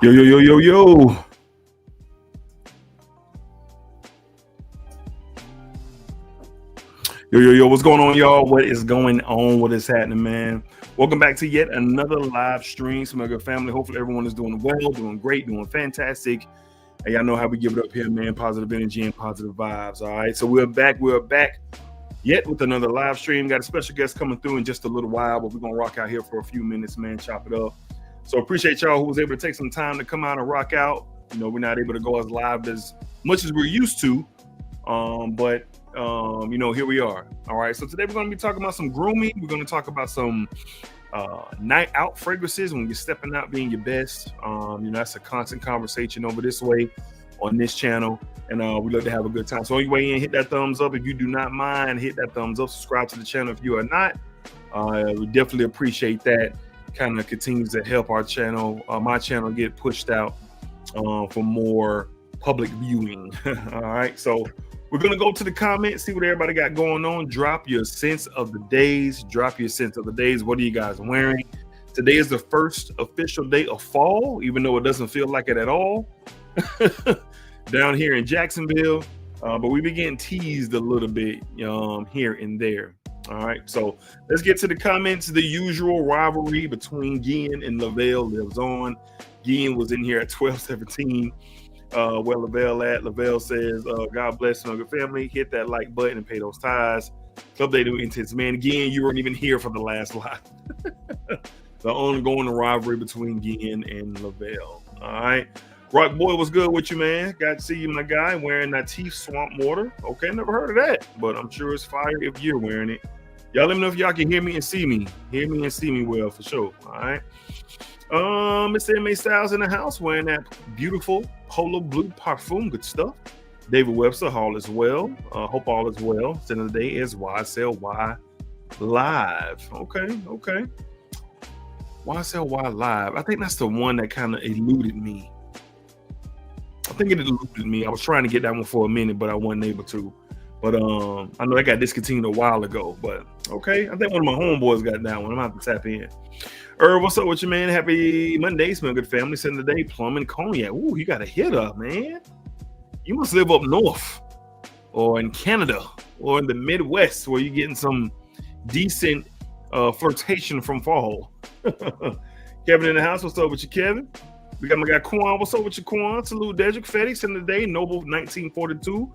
Yo, yo, yo, yo, yo. Yo, yo, yo, what's going on, y'all? What is going on? What is happening, man? Welcome back to yet another live stream. So my good family, hopefully everyone is doing well, doing great, doing fantastic. And y'all know how we give it up here, man. Positive energy and positive vibes, all right? So we're back yet with another live stream. Got a special guest coming through in just a little while, but we're going to rock out here for a few minutes, man, chop it up. So appreciate y'all who was able to take some time to come out and rock out. You know, we're not able to go as live as much as we're used to, but you know, here we are. All right, so today we're going to be talking about some grooming. We're going to talk about some night out fragrances when you're stepping out being your best. You know, that's a constant conversation over this way on this channel, and we love to have a good time. So on your way in, hit that thumbs up. If you do not mind, hit that thumbs up. Subscribe to the channel if you are not. We definitely appreciate that. Kind of continues to help our channel, my channel, get pushed out for more public viewing. All right, so we're gonna go to the comments, see what everybody got going on. Drop your sense of the days. Drop your sense of the days. What are you guys wearing? Today is the first official day of fall, even though it doesn't feel like it at all down here in Jacksonville. But we been getting teased a little bit here and there. All right, so let's get to the comments. The usual rivalry between Gian and Lavelle lives on. Gian was in here at 12:17. Where Lavelle at? Lavelle says, God bless my good family. Hit that like button and pay those ties. Club Day to Intense. Man, Gian, you weren't even here for the last live. The ongoing rivalry between Gian and Lavelle. All right. Rock Boy, what's good with you, man? Got to see you, my guy, wearing that Teeth Swamp Water. Okay, never heard of that, but I'm sure it's fire if you're wearing it. Y'all let me know if y'all can hear me and see me. Hear me and see me well, for sure. All right. Mr. M.A. Styles in the house wearing that beautiful polo blue parfum. Good stuff. David Webster, all is well. Hope all is well. The end of the day is YSLY Live. Okay. YSLY Live. I think that's the one that kind of eluded me. I was trying to get that one for a minute, but I wasn't able to. But I know I got discontinued a while ago. But okay, I think one of my homeboys got that one. I'm gonna have to tap in. What's up with you, man? Happy Monday, smell good family. Send the day, plum and cognac. Ooh, you got a hit up, man. You must live up north, or in Canada, or in the Midwest, where you're getting some decent flirtation from fall. Kevin in the house. What's up with you, Kevin? We got my guy Quan. What's up with you, Quan? Salute, Dedrick. Fetty, send the day. Noble 1942.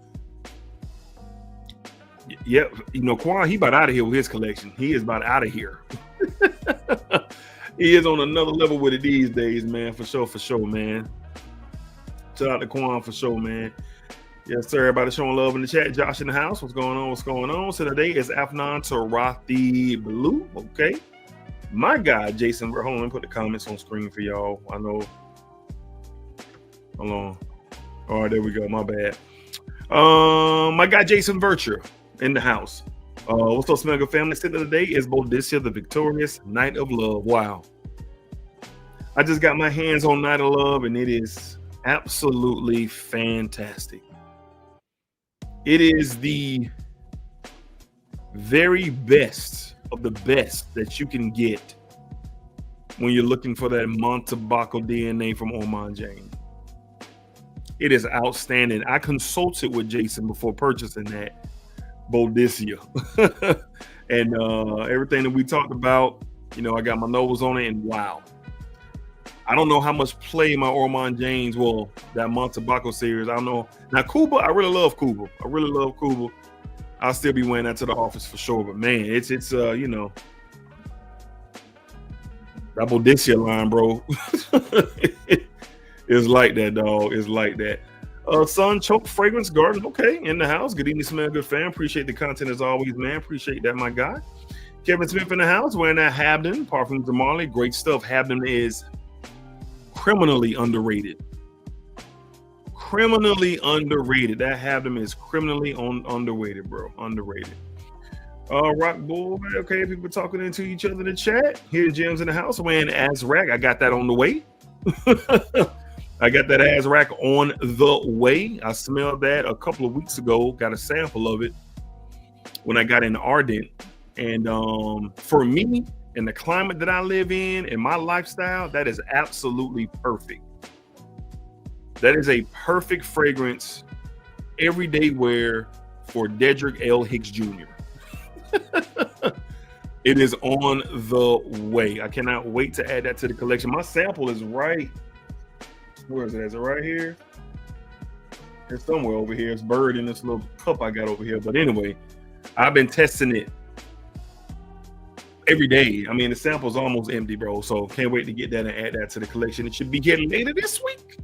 Yep, you know, Quan, he about out of here with his collection. He is about out of here. He is on another level with it these days, man. For sure, man. Shout out to Quan for sure, man. Yes, sir. Everybody showing love in the chat. Josh in the house. What's going on? So today is Afnan Tarathi Blue. Okay. My guy, Jason. Hold on, let me put the comments on screen for y'all. I know. Hold on. All right, there we go. My bad. My guy, Jason Virtue in the house. What's up, Smegga family? Sit of the day is Boldisia, the victorious Night of Love. Wow. I just got my hands on Night of Love, and it is absolutely fantastic. It is the very best of the best that you can get when you're looking for that Montebaco DNA from Ormond James. It is outstanding. I consulted with Jason before purchasing that Boldisia. And everything that we talked about, you know, I got my nose on it, and wow. I don't know how much play my Ormond James, well, that Montebaco series. I don't know. Now, Cuba, I really love Cuba. I'll still be wearing that to the office for sure. But man, it's you know, that Boldisia line, bro. It's like that, dog. It's like that. Sun Choke Fragrance Garden. Okay, in the house. Good evening, smell good fam. Appreciate the content as always, man. Appreciate that, my guy. Kevin Smith in the house wearing that Habden Parfums de Marley. Great stuff. Habden is criminally underrated. That Habden is criminally underrated, bro. Underrated. Rock Boy. Okay, people talking into each other in the chat. Here, Jim's in the house wearing Azrak. I got that on the way. I got that Azrak on the way. I smelled that a couple of weeks ago. Got a sample of it when I got in Ardent. And for me, in the climate that I live in my lifestyle, that is absolutely perfect. That is a perfect fragrance, everyday wear for Dedrick L. Hicks Jr. It is on the way. I cannot wait to add that to the collection. My sample is right. Where is it? Is it right here? It's somewhere over here. It's buried in this little cup I got over here. But anyway, I've been testing it every day. I mean, the sample's almost empty, bro. So can't wait to get that and add that to the collection. It should be getting later this week.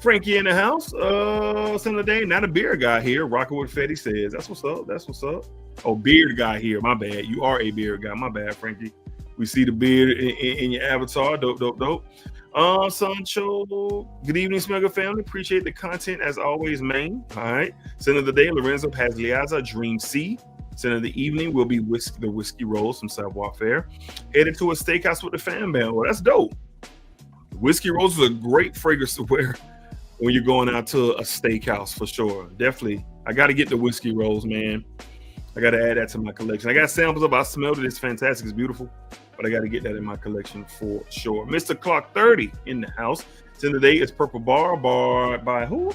Frankie in the house. Some of the day. Not a beer guy here. Rocking with Fetty says. That's what's up. That's what's up. Oh, beard guy here. My bad. You are a beard guy. My bad, Frankie. We see the beard in your avatar. Dope, dope, dope. Sancho. Good evening, Smugger family. Appreciate the content as always, man. All right. Center of the day, Lorenzo Pagliazza, Dream C. Center of the evening will be the whiskey rolls from Savoir Faire. Headed to a steakhouse with the fan band. Well, that's dope. Whiskey rolls is a great fragrance to wear when you're going out to a steakhouse for sure. Definitely. I got to get the whiskey rolls, man. I got to add that to my collection. I got samples of it. I smelled it. It's fantastic. It's beautiful. But I got to get that in my collection for sure. Mr. Clock 30 in the house. Today is Purple Bar by who?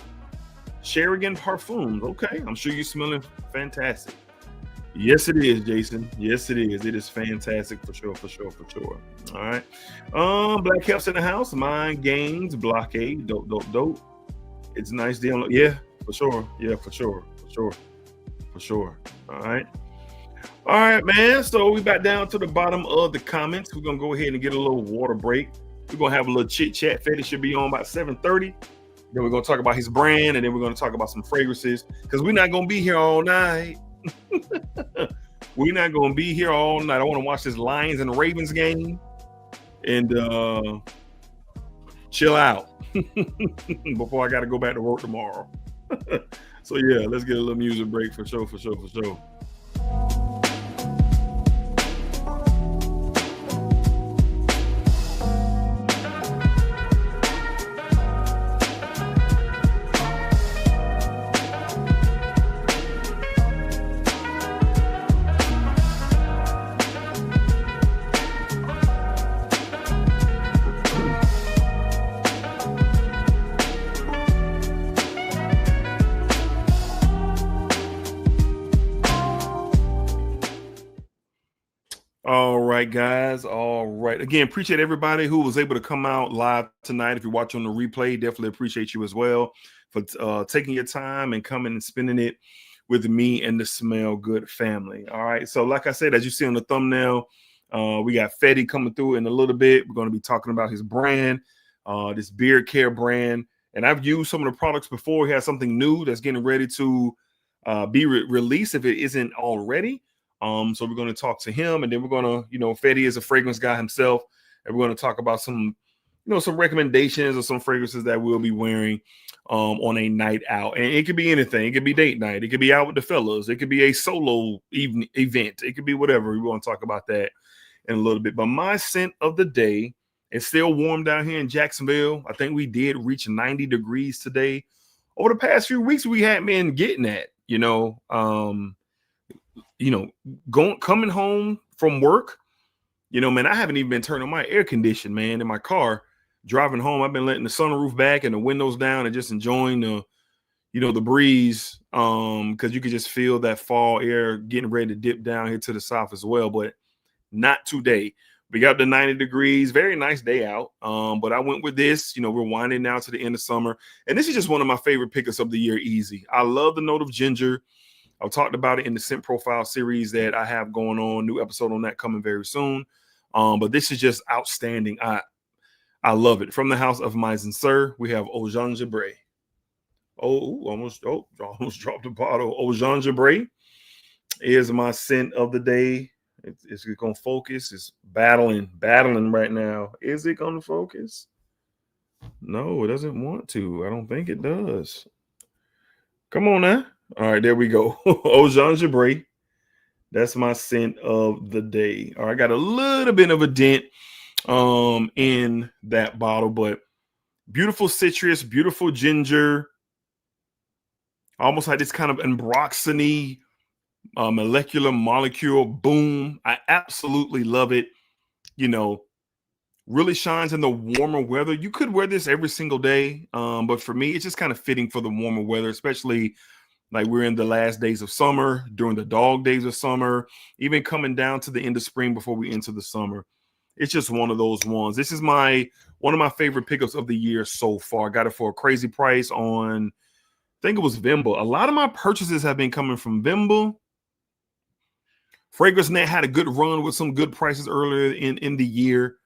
Sherigan Parfums. Okay. I'm sure you're smelling fantastic. Yes, it is, Jason. Yes, it is. It is fantastic for sure, for sure, for sure. All right. Black Caps in the house. Mind Games, Blockade. Dope, dope, dope. It's nice deal. Yeah, for sure. Yeah, for sure. For sure. For sure. All right. All right, man. So we back down to the bottom of the comments. We're gonna go ahead and get a little water break. We're gonna have a little chit chat. Fetty should be on about 7:30. Then we're gonna talk about his brand, and then we're gonna talk about some fragrances because we're not gonna be here all night. We're not gonna be here all night. I want to watch this Lions and Ravens game and chill out before I got to go back to work tomorrow. So yeah, let's get a little music break for sure, for sure, for sure. All right, guys. All right. Again, appreciate everybody who was able to come out live tonight. If you're watching on the replay, definitely appreciate you as well for taking your time and coming and spending it with me and the Smell Good family. All right. So like I said, as you see on the thumbnail, we got Fetty coming through in a little bit. We're going to be talking about his brand, this beard care brand. And I've used some of the products before. He has something new that's getting ready to be released if it isn't already. So we're going to talk to him, and then we're going to, Fetty is a fragrance guy himself, and we're going to talk about some, some recommendations or some fragrances that we'll be wearing on a night out. And it could be anything. It could be date night. It could be out with the fellas. It could be a solo event. It could be whatever. We want to talk about that in a little bit. But my scent of the day, it's still warm down here in Jacksonville. I think we did reach 90 degrees today. Over the past few weeks, we hadn't been getting that, coming home from work, man, I haven't even been turning on my air condition, man, in my car. Driving home, I've been letting the sunroof back and the windows down and just enjoying the breeze, because you could just feel that fall air getting ready to dip down here to the south as well, but not today. We got the 90 degrees, very nice day out, but I went with this. We're winding down to the end of summer, and this is just one of my favorite pickups of the year, easy. I love the note of ginger. I've talked about it in the scent profile series that I have going on. New episode on that coming very soon. But this is just outstanding. I love it. From the house of Maizen Sir, we have Eau Jean Gebray. Almost dropped the bottle. Eau Jean Gebray is my scent of the day. It's going to focus. It's battling right now. Is it going to focus? No, it doesn't want to. I don't think it does. Come on now. All right, there we go. Eau Jean Gebray. That's my scent of the day. All right, I got a little bit of a dent in that bottle, but beautiful citrus, beautiful ginger. Almost like this kind of ambroxany molecule. Boom. I absolutely love it. really shines in the warmer weather. You could wear this every single day, but for me, it's just kind of fitting for the warmer weather, especially like we're in the last days of summer, during the dog days of summer, even coming down to the end of spring before we enter the summer. It's just one of those ones. This is one of my favorite pickups of the year so far. Got it for a crazy price on, I think it was Vimba. A lot of my purchases have been coming from Vimba. Fragrance Net had a good run with some good prices earlier in the year.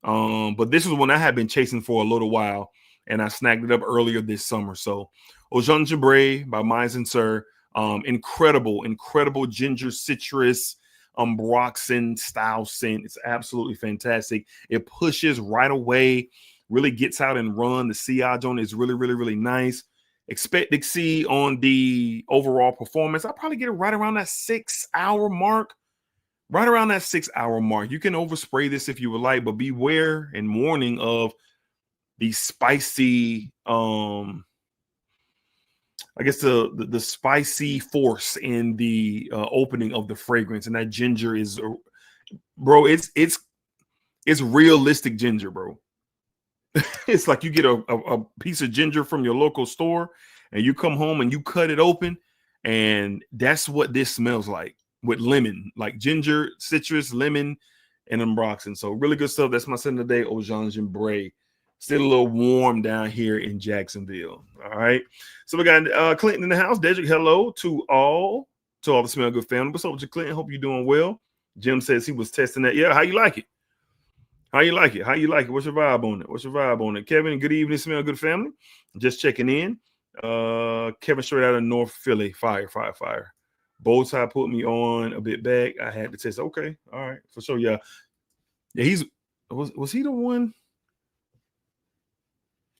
But this is one I had been chasing for a little while, and I snagged it up earlier this summer. So Eau Gingebre by Mizzen Sir. Incredible ginger citrus ambroxan style scent. It's absolutely fantastic. It pushes right away, really gets out and run. The sillage on it is really nice. Expect to see on the overall performance, I'll probably get it right around that 6 hour mark. Right around that 6 hour mark. You can overspray this if you would like, but beware and warning of the spicy, I guess the spicy force in the opening of the fragrance. And that ginger is, bro, it's realistic ginger, bro. It's like you get a piece of ginger from your local store and you come home and you cut it open, and that's what this smells like, with lemon, like ginger, citrus, lemon, and ambroxan. So really good stuff. That's my scent of the day, Eau Gingebre. Still a little warm down here in Jacksonville. All right. So we got Clinton in the house. Dedrick, hello to all the Smell Good family. What's up with you, Clinton? Hope you're doing well. Jim says he was testing that. Yeah, how you like it? How you like it? How you like it? What's your vibe on it? What's your vibe on it? Kevin, good evening, Smell Good family. Just checking in. Kevin straight out of North Philly. Fire. Bowtie put me on a bit back. I had to test. Okay, all right, for sure. Yeah, he's was he the one?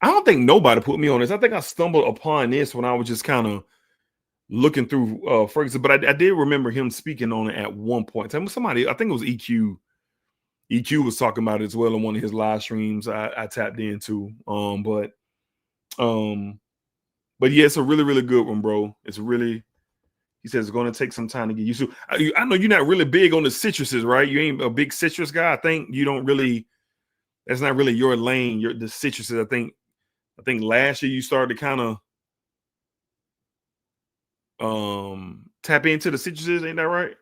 I don't think nobody put me on this. I think I stumbled upon this when I was just kind of looking through Ferguson, but I did remember him speaking on it at one point. Somebody, I think it was EQ. EQ was talking about it as well in one of his live streams I tapped into. But yeah, it's a really good one, bro. It's really, he says it's going to take some time to get used to. I know you're not really big on the citruses, right? You ain't a big citrus guy. I think you don't really, that's not really your lane. The citruses, I think last year you started to kind of tap into the citruses, ain't that right?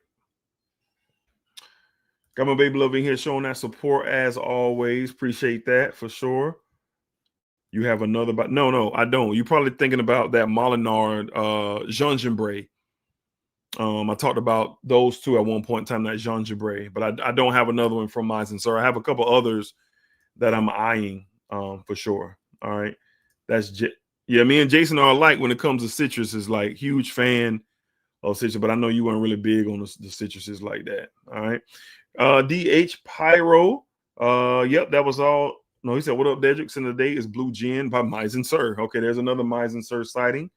Got my baby love in here showing that support as always. Appreciate that for sure. You have another, but no, I don't. You're probably thinking about that Molinard Gingebre. I talked about those two at one point in time, that Gingebre, but I don't have another one from Mizzen Sir. I have a couple others that I'm eyeing for sure. All right. Yeah, me and Jason are alike when it comes to citrus. Is like huge fan of citrus, but I know you weren't really big on the citruses like that. All right. DH Pyro. Yep, that was all. No, he said, what up, Dedrick? And today is Blue Gin by Mizzen Sir. Okay, there's another Mizzen Sir sighting.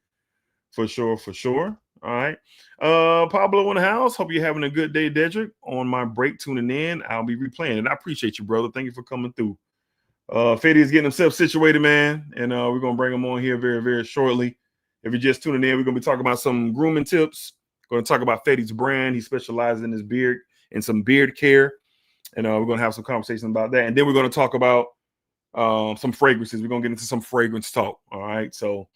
For sure. All right. Pablo in the house. Hope you're having a good day, Dedrick. On my break tuning in, I'll be replaying. And I appreciate you, brother. Thank you for coming through. Fetty is getting himself situated, man. And we're going to bring him on here very shortly. If you're just tuning in, we're going to be talking about some grooming tips. Going to talk about Fetty's brand. He specializes in his beard and some beard care. And we're going to have some conversation about that. And then we're going to talk about some fragrances. We're going to get into some fragrance talk. All right. So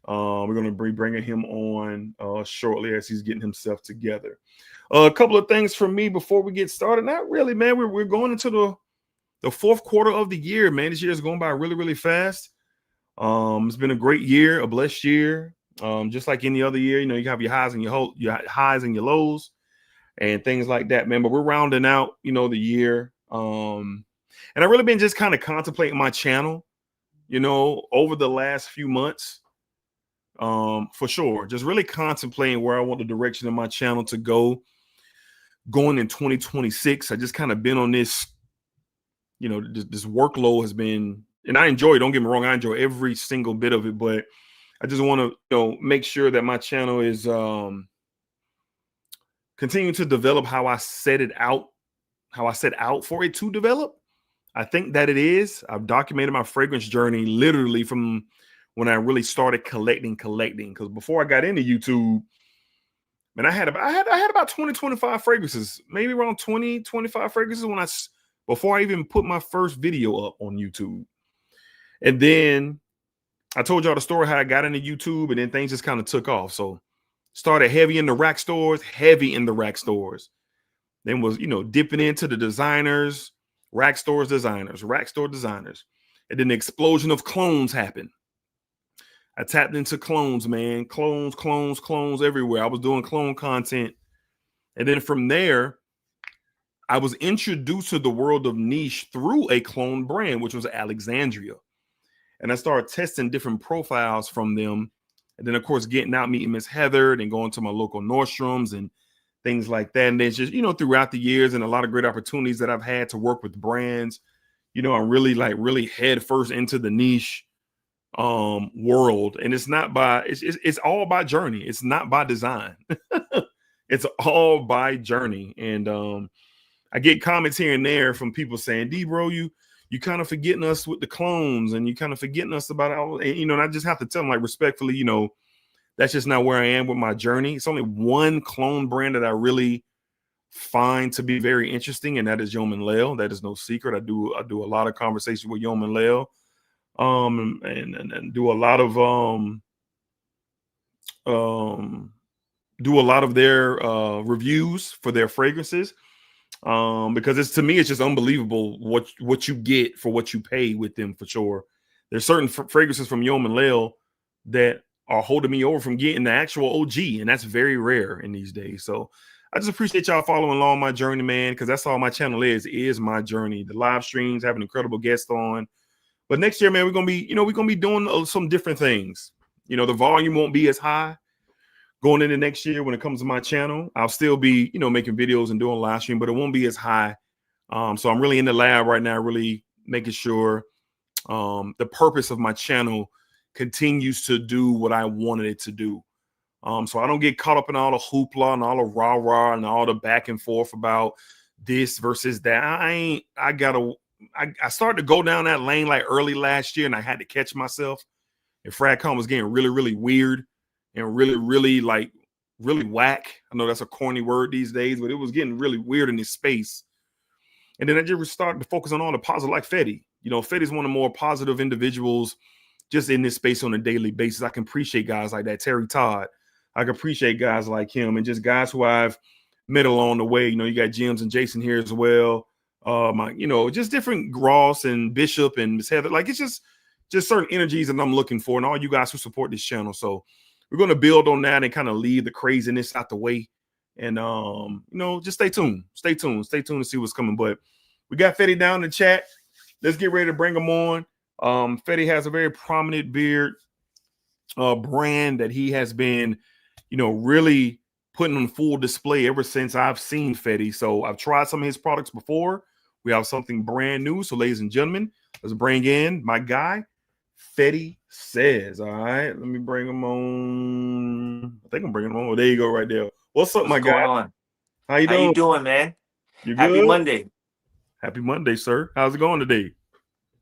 we're going to be bringing him on shortly as he's getting himself together. A couple of things from me before we get started. Not really, man. We're going into the fourth quarter of the year, man. This year is going by really fast. It's been a great year, a blessed year. Just like any other year, you know, you have your highs and your highs and your lows and things like that, man. But we're rounding out, you know, the year. And I've really been just kind of contemplating my channel, you know, over the last few months. For sure. Just really contemplating where I want the direction of my channel to go going in 2026. I just kind of been on this, you know, this workload has been, and I enjoy it. Don't get me wrong. I enjoy every single bit of it, but I just want to, you know, make sure that my channel is continuing to develop how I set out for it to develop. I think that it is. I've documented my fragrance journey literally from when I really started collecting. Because before I got into YouTube, man, I had about 20, 25 fragrances, maybe around 20, 25 fragrances when I before I even put my first video up on YouTube. And then I told y'all the story how I got into YouTube, and then things just kind of took off. So started heavy in the rack stores. Then was, dipping into the designers, rack store designers. And then the explosion of clones happened. I tapped into clones, man. Clones everywhere. I was doing clone content. And then from there, I was introduced to the world of niche through a clone brand, which was Alexandria. And I started testing different profiles from them. And then, of course, getting out, meeting Miss Heather, and going to my local Nordstroms and things like that. And then just, throughout the years and a lot of great opportunities that I've had to work with brands, I'm really head first into the niche world. And it's not by, it's all by journey. It's not by design. It's all by journey. And I get comments here and there from people saying, D bro, you kind of forgetting us with the clones, and you kind of forgetting us about all, and I just have to tell them, like, respectfully, that's just not where I am with my journey. It's only one clone brand that I really find to be very interesting, and that is Yeoman Lale. That is no secret. I do a lot of conversation with Yeoman Lale, and do a lot of their reviews for their fragrances. Because to me, it's just unbelievable what you get for what you pay with them, for sure. There's certain fragrances from Yeoman Lale that are holding me over from getting the actual OG, and that's very rare in these days. So I just appreciate y'all following along my journey, man, because that's all my channel is my journey. The live streams, having incredible guests on. But next year, man, we're gonna be doing some different things. The volume won't be as high going into next year when it comes to my channel. I'll still be, making videos and doing live stream, but it won't be as high. So I'm really in the lab right now, really making sure the purpose of my channel continues to do what I wanted it to do. So I don't get caught up in all the hoopla and all the rah-rah and all the back and forth about this versus that. I started to go down that lane like early last year, and I had to catch myself. And FradCon was getting really, really weird and really, really whack. I know that's a corny word these days, but it was getting really weird in this space. And then I just started to focus on all the positive, like Fetti. Fetty's one of the more positive individuals just in this space on a daily basis. I can appreciate guys like that. Terry Todd. I can appreciate guys like him, and just guys who I've met along the way. You got Jims and Jason here as well. Just different Ross and Bishop and Miss Heather. Like, it's just certain energies that I'm looking for, and all you guys who support this channel. So we're going to build on that and kind of leave the craziness out the way. And, just stay tuned. Stay tuned to see what's coming. But we got Fetti down in the chat. Let's get ready to bring him on. Fetti has a very prominent beard brand that he has been, really putting on full display ever since I've seen Fetti. So I've tried some of his products before. We have something brand new. So, ladies and gentlemen, let's bring in my guy, Fetti Says. All right, let me bring him on. I think I'm bringing him on. Oh, there you go, right there. What's up, my guy? On? How you doing? How you doing, man? You good? Happy Monday. Happy Monday, sir. How's it going today?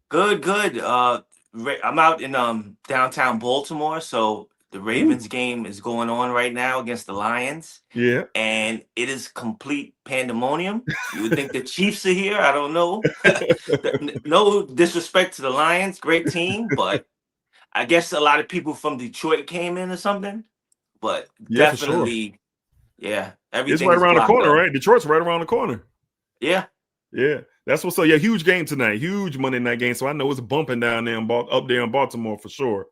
Good. I'm out in downtown Baltimore, so the Ravens game is going on right now against the Lions. Yeah. And it is complete pandemonium. You would think the Chiefs are here. I don't know. No disrespect to the Lions, great team, but I guess a lot of people from Detroit came in or something. But yeah, definitely, for sure. Yeah, everything. It's right around the corner, right? Detroit's right around the corner. Yeah. That's what's up. Yeah, huge game tonight. Huge Monday night game. So I know it's bumping down there up there in Baltimore for sure.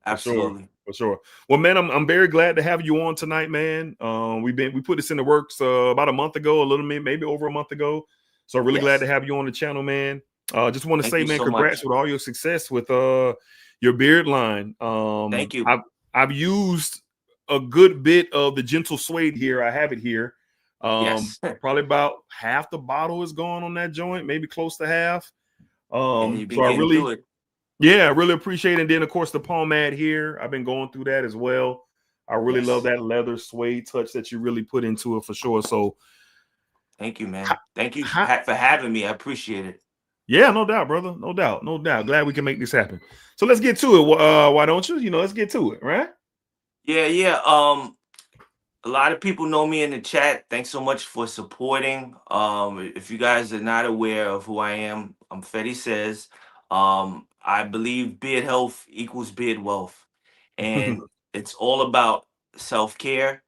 Absolutely. For sure. Well, man, I'm very glad to have you on tonight, man. We put this in the works about a month ago, a little bit, maybe over a month ago. So really glad to have you on the channel, man. Just want to say, man, congrats with all your success with your beard line. Thank you. I've used a good bit of the Gentle Suede here. I have it here. Probably about half the bottle is gone on that joint, maybe close to half. So I really appreciate it. And then, of course, the pomade here, I've been going through that as well. I really love that leather suede touch that you really put into it for sure. So thank you, man. Thank you for having me. I appreciate it. Yeah, no doubt, brother. No doubt. Glad we can make this happen. So let's get to it. Why don't you? Let's get to it, right? Yeah. A lot of people know me in the chat. Thanks so much for supporting. If you guys are not aware of who I am, I'm Fetty Says. I believe beard health equals beard wealth, and it's all about self care.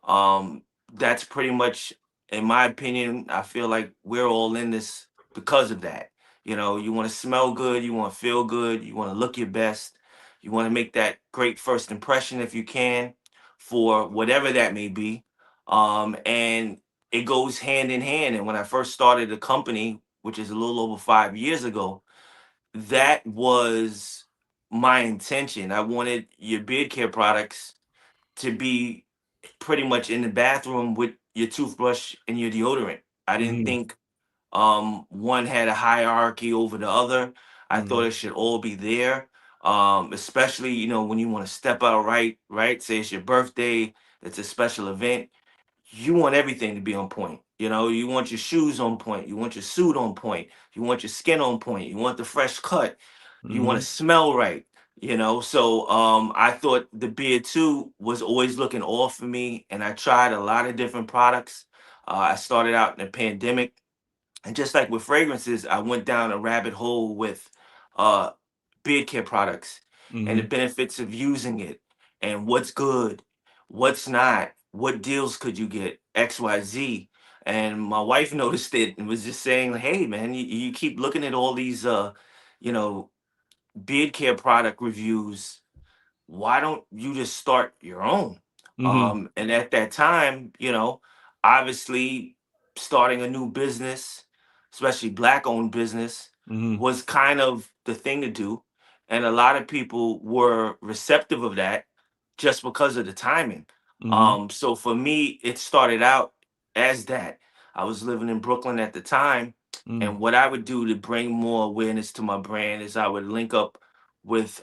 Um, that's pretty much, in my opinion, I feel like we're all in this because of that. You want to smell good, you want to feel good, you want to look your best, you want to make that great first impression if you can, for whatever that may be. And it goes hand in hand. And when I first started the company, which is a little over 5 years ago, that was my intention. I wanted your beard care products to be pretty much in the bathroom with your toothbrush and your deodorant. I didn't Mhm, think one had a hierarchy over the other. I thought mhm, it should all be there. Especially, when you want to step out, right? Say it's your birthday, it's a special event. You want everything to be on point. You want your shoes on point, you want your suit on point, you want your skin on point, you want the fresh cut, you want to mhm, smell right. So I thought the beard too was always looking off for me, and I tried a lot of different products. I started out in the pandemic, and just like with fragrances, I went down a rabbit hole with uh, beard care products and the mhm, benefits of using it, and what's good, what's not, what deals could you get, XYZ. And my wife noticed it and was just saying, hey, man, you keep looking at all these, you know, beard care product reviews, why don't you just start your own? mhm, And at that time, obviously starting a new business, especially black owned business, mhm, was kind of the thing to do. And a lot of people were receptive of that just because of the timing. mhm, So for me, it started out as that. I was living in Brooklyn at the time. mhm, And what I would do to bring more awareness to my brand is I would link up with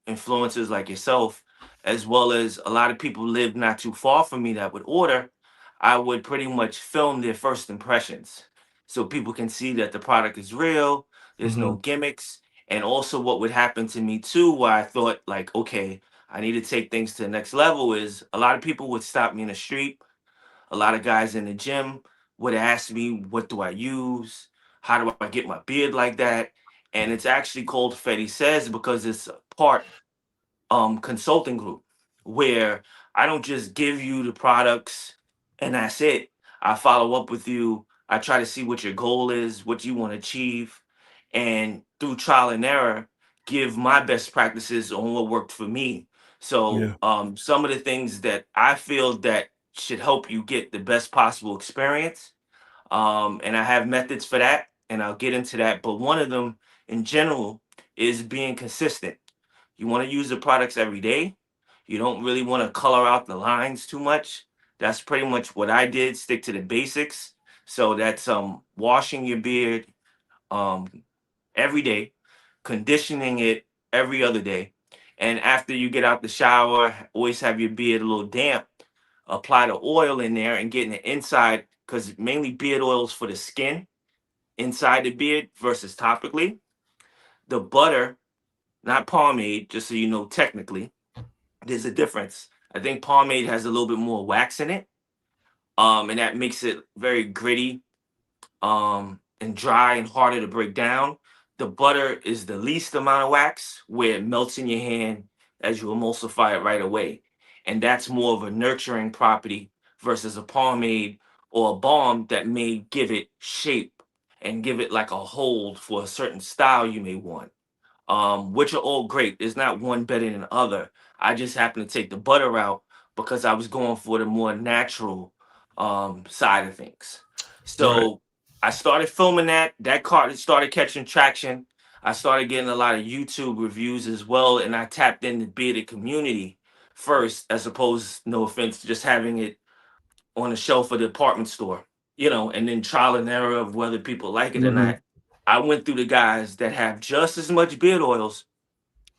influencers like yourself, as well as a lot of people live not too far from me that would order. I would pretty much film their first impressions so people can see that the product is real, there's no mhm, gimmicks. And also, what would happen to me too, where I thought, like, okay, I need to take things to the next level, is a lot of people would stop me in the street. A lot of guys in the gym would ask me, what do I use? How do I get my beard like that? And it's actually called Fetty Says because it's a part consulting group where I don't just give you the products and that's it. I follow up with you. I try to see what your goal is, what you want to achieve, and through trial and error, give my best practices on what worked for me. So yeah, some of the things that I feel that should help you get the best possible experience. And I have methods for that, and I'll get into that. But one of them in general is being consistent. You want to use the products every day. You don't really want to color out the lines too much. That's pretty much what I did. Stick to the basics. So that's washing your beard um every day, conditioning it every other day. And after you get out the shower, always have your beard a little damp. Apply the oil in there and get in the inside, because mainly beard oils for the skin inside the beard versus topically. The butter, not pomade, just so you know technically, there's a difference. I think pomade has a little bit more wax in it, and that makes it very gritty, and dry and harder to break down. The butter is the least amount of wax, where it melts in your hand as you emulsify it right away. And that's more of a nurturing property versus a pomade or a balm that may give it shape and give it like a hold for a certain style you may want, which are all great. There's not one better than the other. I just happen to take the butter out because I was going for the more natural side of things. right, So I started filming that. That card started catching traction. I started getting a lot of YouTube reviews as well, and I tapped in the bearded community first, as opposed, no offense, to just having it on the shelf of the department store, and then trial and error of whether people like it or mhm, not. I went through the guys that have just as much beard oils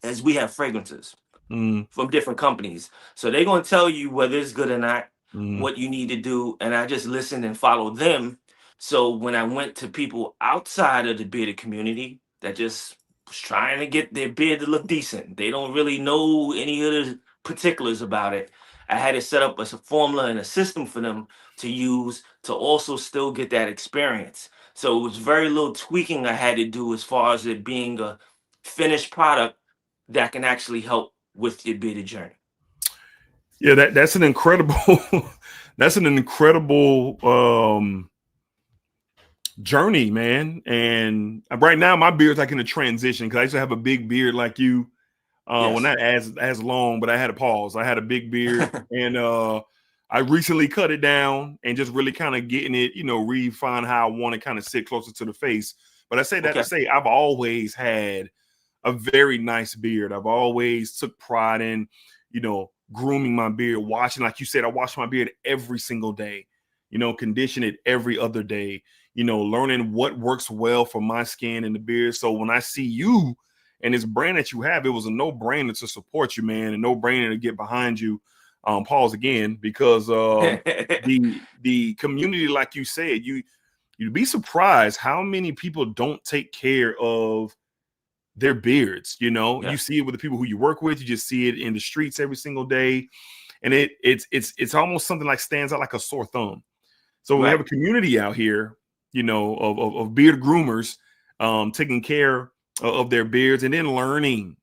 as we have fragrances mhm, from different companies. So they're going to tell you whether it's good or not, mhm, what you need to do. And I just listened and followed them. So when I went to people outside of the bearded community that just was trying to get their beard to look decent, they don't really know any of the particulars about it. I had to set up a formula and a system for them to use to also still get that experience. So it was very little tweaking I had to do as far as it being a finished product that can actually help with your bearded journey. Yeah, that's an incredible that's an incredible journey, man. And right now my beard's like in a transition because I used to have a big beard like you. Well, Yes. not as long, but I had a pause. I had a big beard, and I recently cut it down and just really kind of getting it, refine how I want to kind of sit closer to the face. But I say that to Okay. say I've always had a very nice beard. I've always took pride in, grooming my beard, washing, like you said, I wash my beard every single day, condition it every other day, learning what works well for my skin and the beard. So when I see you and this brand that you have, it was a no-brainer to support you, man, and no-brainer to get behind you. Pause again, because the community, like you said, you'd be surprised how many people don't take care of their beards. You Yes. see it with the people who you work with. You just see it in the streets every single day, and it's almost something like stands out like a sore thumb. So we have Right. a community out here, of beard groomers, taking care of their beards, and then learning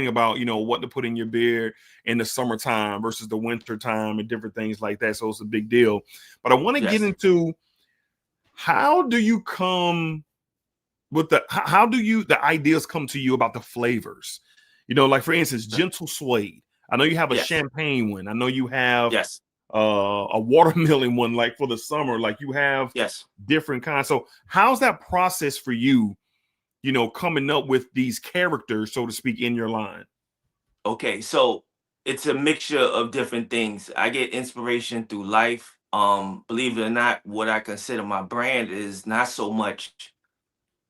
about, what to put in your beard in the summertime versus the winter time and different things like that. So it's a big deal. But I want to get Yes. into, how do you come with how do the ideas come to you about the flavors? Like for instance, gentle suede. I know you have a Yes. champagne one. I know you have Yes. a watermelon one, like for the summer. Like you have Yes. different kinds. So how's that process for you, coming up with these characters, so to speak, in your line? Okay, so it's a mixture of different things. I get inspiration through life. Believe it or not, what I consider my brand is not so much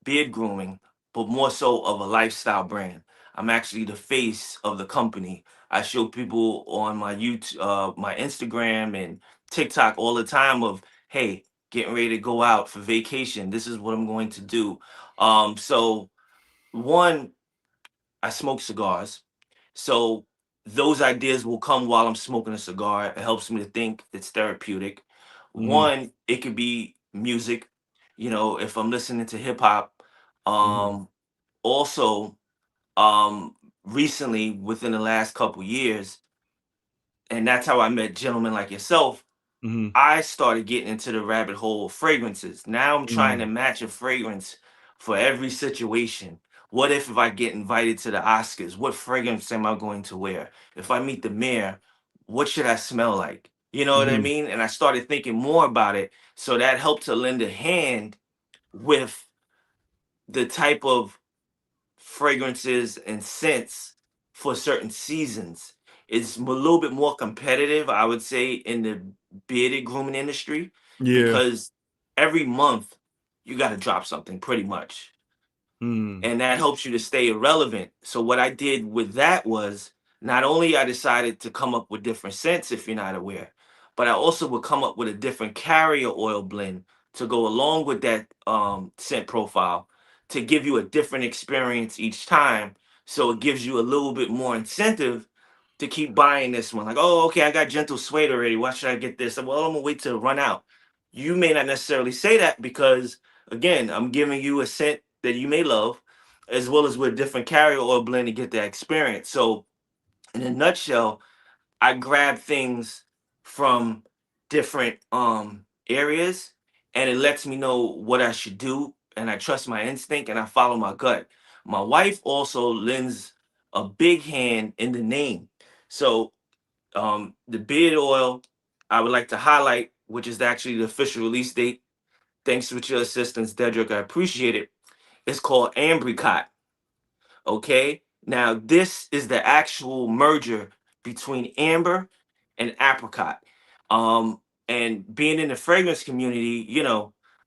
beard grooming, but more so of a lifestyle brand. I'm actually the face of the company. I show people on my YouTube, my Instagram and TikTok all the time of, hey, getting ready to go out for vacation. This is what I'm going to do. So one, I smoke cigars. So those ideas will come while I'm smoking a cigar. It helps me to think. It's therapeutic. Hmm. One, it could be music. If I'm listening to hip hop. Hmm. Um, Also, um, recently within the last couple years, and that's how I met gentlemen like yourself. Hmm. I started getting into the rabbit hole of fragrances. Now I'm trying to Hmm. match a fragrance for every situation. What if I get invited to the Oscars? What fragrance am I going to wear? If I meet the mayor, what should I smell like? You know what I Hmm. mean? And I started thinking more about it. So that helped to lend a hand with the type of fragrances and scents for certain seasons. It's a little bit more competitive, I would say, in the bearded grooming industry Yeah. because every month you got to drop something pretty much. Mm. And that helps you to stay irrelevant. So what I did with that was not only I decided to come up with different scents if you're not aware, but I also would come up with a different carrier oil blend to go along with that scent profile to give you a different experience each time. So it gives you a little bit more incentive to keep buying this one. Like, oh, okay, I got gentle suede already. Why should I get this? Well, I'm gonna wait till it run out. You may not necessarily say that because again, I'm giving you a scent that you may love as well as with different carrier oil blend to get that experience. So, in a nutshell, I grab things from different areas and it lets me know what I should do and I trust my instinct and I follow my gut. My wife also lends a big hand in the name. So, the beard oil I would like to highlight, which is actually the official release date. Thanks with your assistance, Dedrick. I appreciate it. It's called Ambercott. Okay. Now, this is the actual merger between amber and apricot. Um, and being in the fragrance community,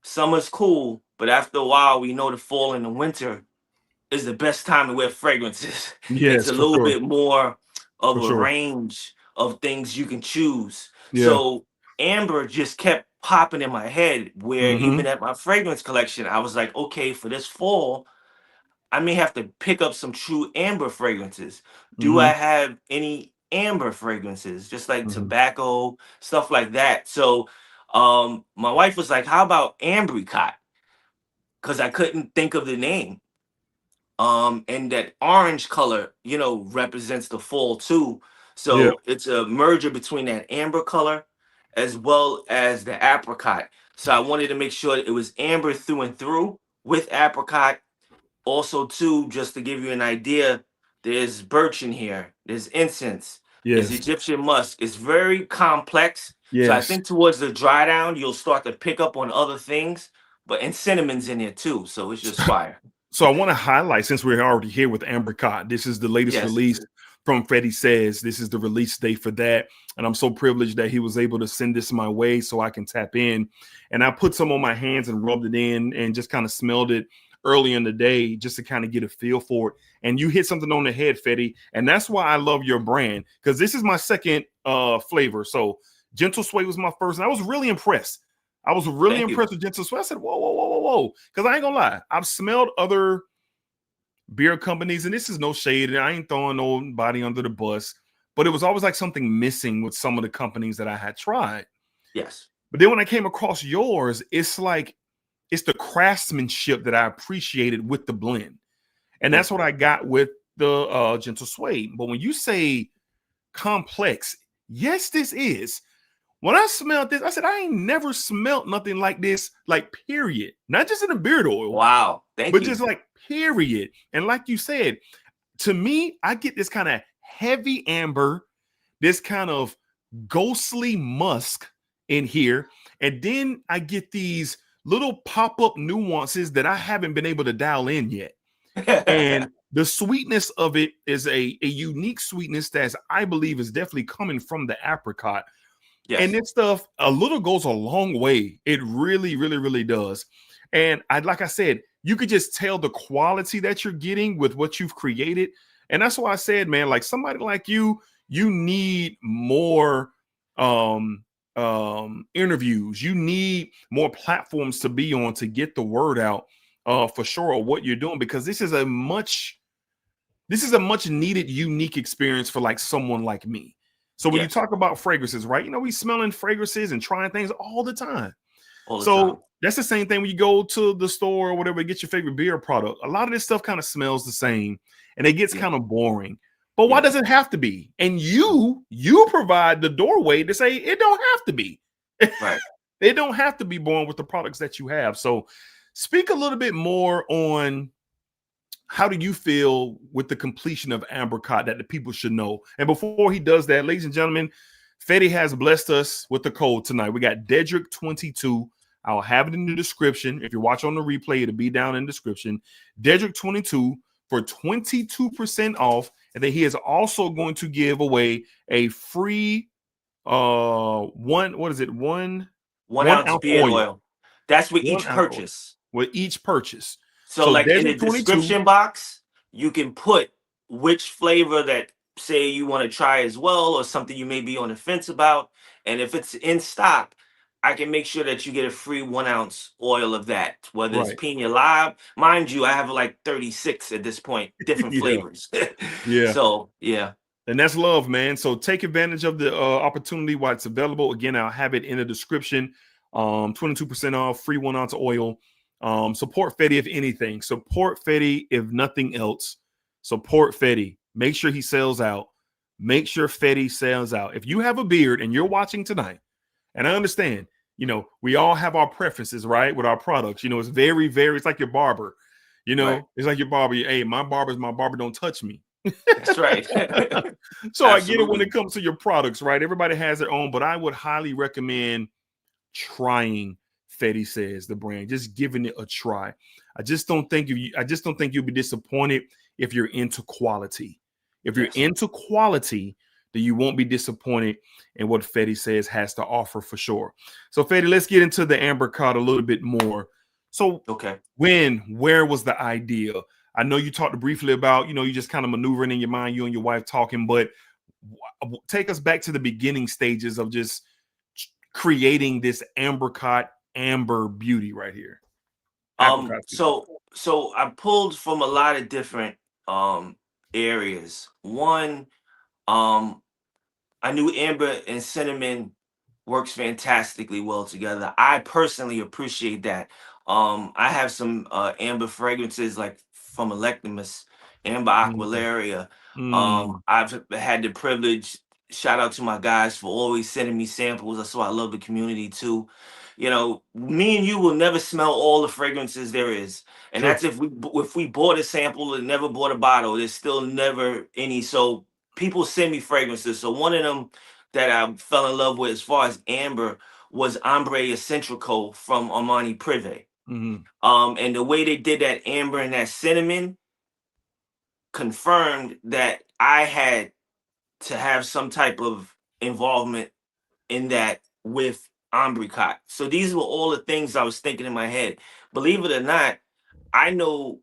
summer's cool, but after a while, we know the fall and the winter is the best time to wear fragrances. It's Yes, a for little sure. bit more of For a sure. range of things you can choose. Yeah. So amber just kept popping in my head, where even Hmm. at my fragrance collection, I was like, okay, for this fall, I may have to pick up some true amber fragrances. Do I Hmm. have any amber fragrances, just like Mhm. tobacco, stuff like that. So my wife was like, how about Ambercott? Because I couldn't think of the name. And that orange color, you know, represents the fall too. Yeah. So it's a merger between that amber color as well as the apricot. So I wanted to make sure it was amber through and through with apricot. Also, too, just to give you an idea, there's birch in here, there's incense, there's Yes. Egyptian musk. It's very complex. So I Yes. think towards the dry down, you'll start to pick up on other things, but and cinnamon's in there too. So it's just fire. So I want to highlight, since we're already here with Ambercott, this is the latest Yes. release from Fetti Says. This is the release date for that. And I'm so privileged that he was able to send this my way so I can tap in. And I put some on my hands and rubbed it in and just kind of smelled it early in the day just to kind of get a feel for it. And you hit something on the head, Fetti. And that's why I love your brand, because this is my second flavor. So Gentle Sway was my first, and I was really impressed. I was really Thank you. impressed with Gentle Sway. I said, whoa, whoa, whoa, whoa, whoa. Because I ain't gonna lie, I've smelled other beer companies, and this is no shade, and I ain't throwing nobody under the bus, but it was always like something missing with some of the companies that I had tried. Yes. But then when I came across yours, it's like it's the craftsmanship that I appreciated with the blend. And that's Thank you. what I got with the Gentle Sway. But when you say complex, yes, this is. When I smelled this, I said, I ain't never smelled nothing like this, like, period. Not just in a beard oil, Wow. Thank but you. just like, period. And like you said, to me, I get this kind of heavy amber, this kind of ghostly musk in here. And then I get these little pop-up nuances that I haven't been able to dial in yet. And the sweetness of it is a unique sweetness that I believe is definitely coming from the apricot. Yes. And this stuff, a little goes a long way. It really, really, really does. And like I said, you could just tell the quality that you're getting with what you've created. And that's why I said, man, like somebody like you need more interviews. You need more platforms to be on to get the word out for sure of what you're doing, because this is a much needed, unique experience for like someone like me. So when you Yes. talk about fragrances, right? You know, we smelling fragrances and trying things all the time. All the So time. that's the same thing when you go to the store or whatever, get your favorite beer product. A lot of this stuff kind of smells the same and it gets Yeah. kind of boring. But why Yes. does it have to be? And you provide the doorway to say it don't have to be. Right. They don't have to be born with the products that you have. So speak a little bit more on how do you feel with the completion of Ambercott that the people should know? And before he does that, ladies and gentlemen, Fetty has blessed us with the code tonight. We got Dedrick 22. I'll have it in the description. If you're watching on the replay, it'll be down in the description. Dedrick 22 for 22% off. And then he is also going to give away a free one One ounce ounce beard oil. That's with 1 each ounce oil purchase. with each purchase. So, So like in the Dedrick 22. description box, you can put which flavor that say you want to try as well, or something you may be on the fence about. And if it's in stock, I can make sure that you get a free 1 ounce oil of that, whether it's Right. Pina Lab. Mind you, I have like 36 at this point, different Yeah. flavors. Yeah. So, yeah. And that's love, man. So take advantage of the opportunity while it's available. Again, I'll have it in the description. 22% off, free 1 ounce oil. Support Fetty if anything. Support Fetty if nothing else. Support Fetty. Make sure he sells out. Make sure Fetty sells out. If you have a beard and you're watching tonight, and I understand, you know, we all have our preferences, right, with our products. You know, it's very, very, it's like your barber. You know, Right. it's like your barber. Hey, my barber's my barber. Don't touch me. That's right. So I get it when Absolutely. it comes to your products, right? Everybody has their own, but I would highly recommend trying Fetti Says, the brand, just giving it a try. I just don't think you'll be disappointed if you're into quality. If you're Yes. into quality, then you won't be disappointed in what Fetti Says has to offer for sure. So Fetti, let's get into the Ambercott a little bit more. So Okay. where was the idea? I know you talked briefly about, you know, you just kind of maneuvering in your mind, you and your wife talking, but take us back to the beginning stages of just creating this Ambercott amber beauty right here. Apricot, excuse me. So I pulled from a lot of different areas. One, I knew amber and cinnamon works fantastically well together. I personally appreciate that. I have some amber fragrances like from Electimus, Amber Mm, Aqualaria. mm, I've had the privilege. Shout out to my guys for always sending me samples. That's why I love the community too. You know, me and you will never smell all the fragrances there is, and sure. that's if we bought a sample and never bought a bottle. There's still never any. So people send me fragrances. So one of them that I fell in love with as far as amber was Ombre Eccentrico from Armani Privé. Mm-hmm. And the way they did that amber and that cinnamon confirmed that I had to have some type of involvement in that with Ambercott. So these were all the things I was thinking in my head. Believe it or not, I know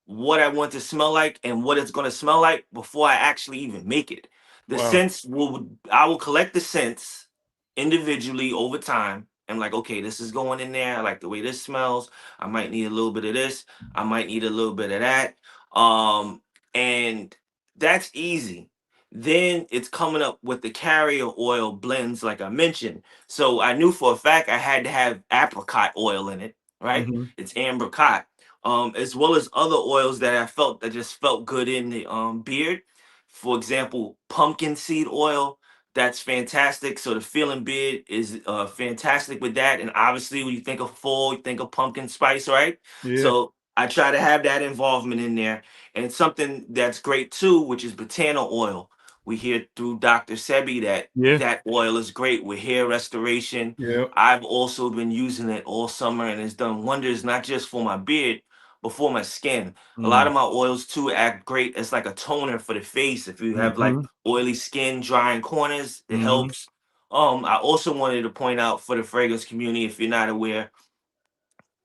what I want to smell like and what it's going to smell like before I actually even make it. The Wow. scents will I will collect the scents individually over time. And like, okay, this is going in there. I like the way this smells. I might need a little bit of this. I might need a little bit of that. And that's easy. Then it's coming up with the carrier oil blends, like I mentioned. So I knew for a fact I had to have apricot oil in it, right? Mm-hmm. It's ambercott, as well as other oils that I felt that just felt good in the beard. For example, pumpkin seed oil. That's fantastic. So the feeling beard is fantastic with that. And obviously, when you think of fall, you think of pumpkin spice, right? Yeah. So I try to have that involvement in there. And something that's great too, which is botana oil. We hear through Dr. Sebi that Yeah. that oil is great with hair restoration. Yeah. I've also been using it all summer and it's done wonders, not just for my beard, but for my skin. A lot Mm, of my oils too act great as like a toner for the face. If you have like mm-hmm. oily skin, drying corners, it Mm-hmm. helps. I also wanted to point out for the fragrance community, if you're not aware,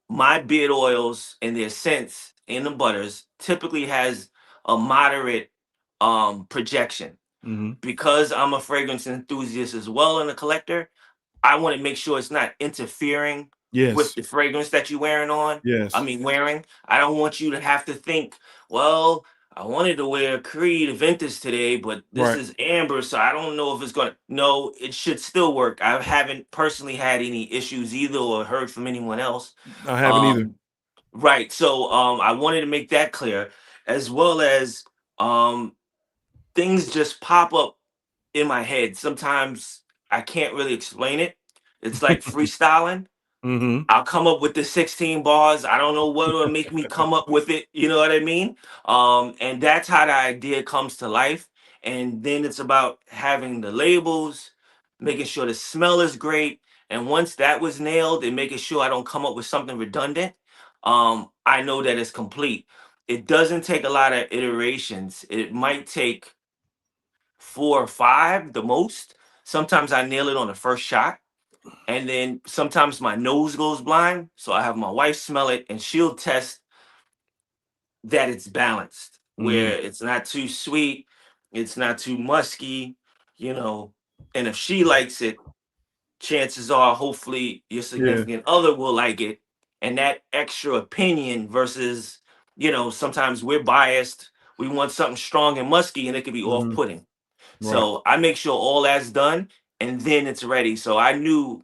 my beard oils and their scents in the butters typically has a moderate projection. Mm-hmm. Because I'm a fragrance enthusiast as well and a collector, I want to make sure it's not interfering with Yes. the fragrance that you're wearing on. I Yes. mean, wearing. I don't want you to have to think, well, I wanted to wear Creed Aventus today, but this Right. is amber, so I don't know if it's gonna. No, it should still work. I haven't personally had any issues either, or heard from anyone else. I haven't either. Um, right. So, I wanted to make that clear, as well as um, things just pop up in my head. Sometimes I can't really explain it. It's like freestyling. Mm-hmm. I'll come up with the 16 bars. I don't know what will make me come up with it. You know what I mean? And that's how the idea comes to life. And then it's about having the labels, making sure the smell is great. And once that was nailed and making sure I don't come up with something redundant, I know that it's complete. It doesn't take a lot of iterations. It might take 4 or 5 the most. Sometimes I nail it on the first shot. And then sometimes my nose goes blind. So I have my wife smell it and she'll test that it's balanced, Mm-hmm. where it's not too sweet, it's not too musky, you know. And if she likes it, chances are hopefully your Yeah. significant other will like it. And that extra opinion versus, sometimes we're biased. We want something strong and musky and it can be off Mm-hmm. putting. Right. So I make sure all that's done and then it's ready. So I knew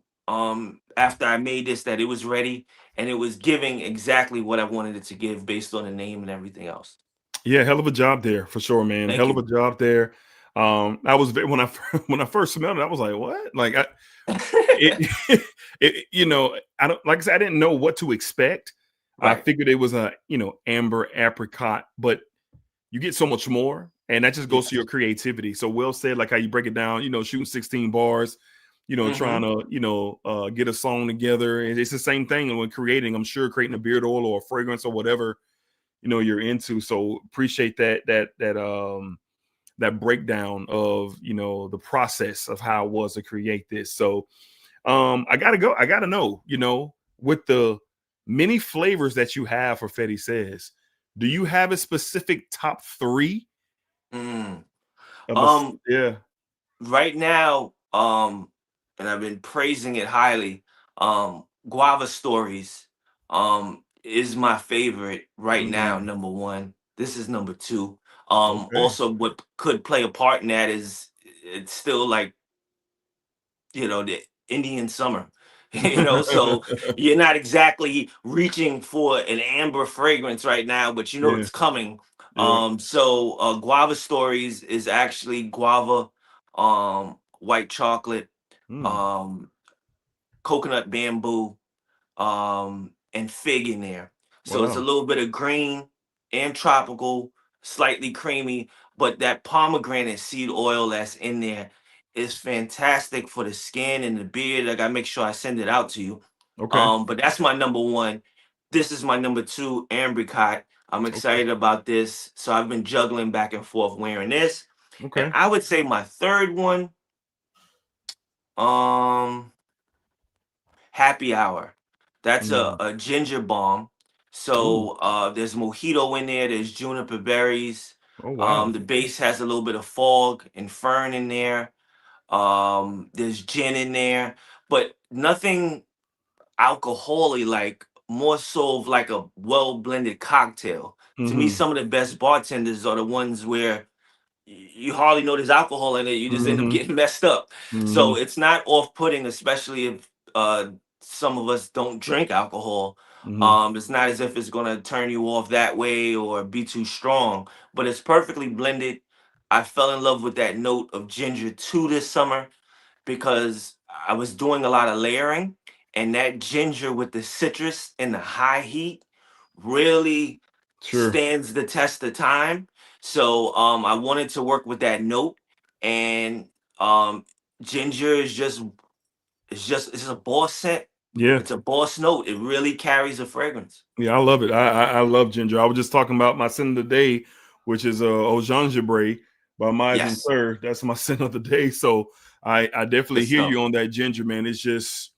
after I made this that it was ready and it was giving exactly what I wanted it to give based on the name and everything else. Yeah, hell of a job there for sure, man. Thank Hell of a you. job there. I was when I when I first smelled it, I was like, "What?" Like, it, I don't like I said, I didn't know what to expect. I Right. figured it was a amber apricot, but you get so much more, and that just goes to your Yes. creativity. So well said, like how you break it down. Shooting 16 bars, trying Hmm. to get a song together. And it's the same thing when creating. I'm sure creating a beard oil or a fragrance or whatever you're into. So appreciate that breakdown of the process of how it was to create this. So I gotta know, with the many flavors that you have for Fetty Says, do you have a specific top three Mm. of Um, yeah. right now, and I've been praising it highly. Guava Stories, is my favorite right now. Mm, Number one. This is number two. okay. Also, what could play a part in that is it's still like the Indian summer. So you're not exactly reaching for an amber fragrance right now, but you know Yeah, it's coming. yeah. So Guava Stories is actually guava, white chocolate, Mm. um, coconut bamboo, and fig in there. So it's a Wow. little bit of green and tropical, slightly creamy, but that pomegranate seed oil that's in there is fantastic for the skin and the beard. I gotta make sure I send it out to you. Okay. But that's my number one. This is my number two, Ambercott. I'm Okay. excited about this. So I've been juggling back and forth wearing this. And Okay. I would say my third one, um, Happy Hour. That's a, Mm. a ginger bomb. Ooh. So there's mojito in there, there's juniper berries. Oh wow. The base has a little bit of fog and fern in there. There's gin in there, but nothing alcoholic, like more so of like a well blended cocktail. To me, Mm-hmm. some of the best bartenders are the ones where you hardly know there's alcohol in it. You just end up Mm-hmm. getting messed up. Mm-hmm. So it's not off-putting, especially if some of us don't drink alcohol. Mm-hmm. It's not as if it's gonna turn you off that way or be too strong, but it's perfectly blended. I fell in love with that note of ginger too this summer because I was doing a lot of layering, and that ginger with the citrus and the high heat really Sure. stands the test of time. So I wanted to work with that note, and um, ginger is it's a boss scent. Yeah. It's a boss note. It really carries a fragrance. Yeah, I love it. I love ginger. I was just talking about my sin of the day, which is Au Gingerbread by Miles and Yes, Sir. That's my sin of the day. So I good definitely hear stuff. you on that ginger, man. It's just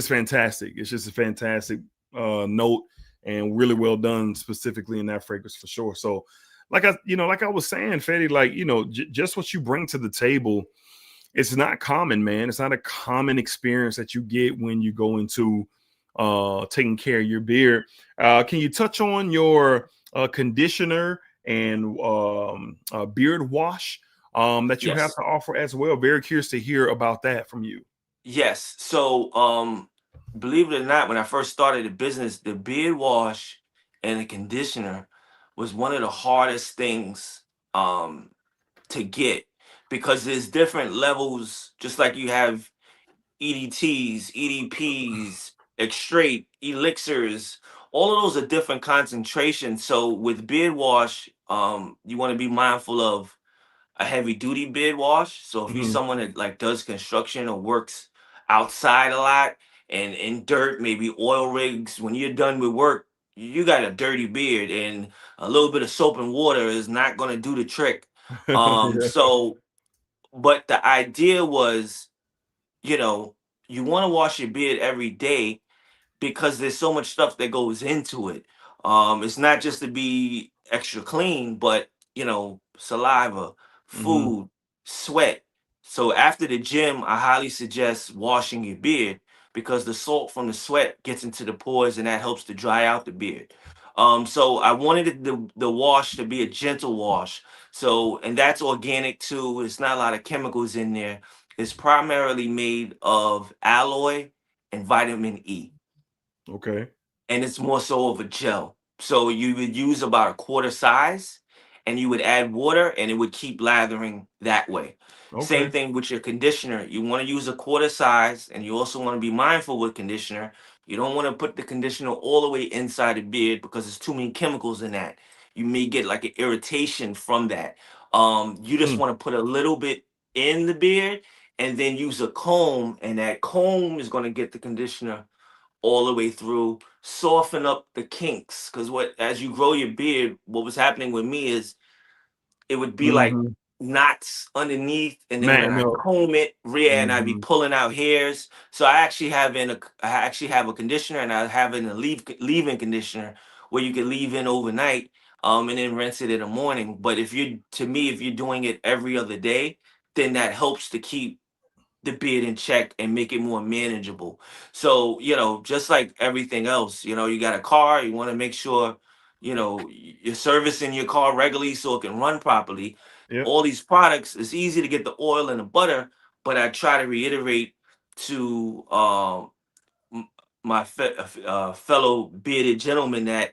fantastic. It's just a fantastic note and really well done specifically in that fragrance for sure. So like I was saying, Fetty, like, just what you bring to the table, it's not common, man. It's not a common experience that you get when you go into taking care of your beard. Can you touch on your conditioner and beard wash that you have Yes. to offer as well? Very curious to hear about that from you. Yes. So, believe it or not, when I first started the business, the beard wash and the conditioner was one of the hardest things um, to get because there's different levels, just like you have EDTs, EDPs, extrait, elixirs. All of those are different concentrations. So with beard wash, you want to be mindful of a heavy duty beard wash. So if you're Mhm. someone that like does construction or works outside a lot and in dirt, maybe oil rigs, when you're done with work, you got a dirty beard and a little bit of soap and water is not going to do the trick. Yeah. So but the idea was, you know, you want to wash your beard every day because there's so much stuff that goes into it. It's not just to be extra clean, but saliva, Mhm. food, sweat. So after the gym, I highly suggest washing your beard because the salt from the sweat gets into the pores and that helps to dry out the beard. So I wanted the wash to be a gentle wash. So, and that's organic too. It's not a lot of chemicals in there. It's primarily made of aloe and vitamin E, Okay. and it's more so of a gel. So you would use about a quarter size and you would add water and it would keep lathering that way. Same Okay. thing with your conditioner. You want to use a quarter size and you also want to be mindful with conditioner. You don't want to put the conditioner all the way inside the beard because there's too many chemicals in that. You may get like an irritation from that. You just Hmm. want to put a little bit in the beard and then use a comb, and that comb is going to get the conditioner all the way through, soften up the kinks. Because what as you grow your beard, what was happening with me is it would be like Mhm. knots underneath, and then when Man, I no. comb it, yeah, and I'd be Mhm. pulling out hairs. So I actually have a conditioner, and I have in a leave-in conditioner where you can leave in overnight, and then rinse it in the morning. But if you're doing it every other day, then that helps to keep the beard in check and make it more manageable. So, just like everything else, you got a car, you want to make sure, you're servicing your car regularly so it can run properly. Yep. All these products, it's easy to get the oil and the butter, but I try to reiterate to my fellow bearded gentlemen that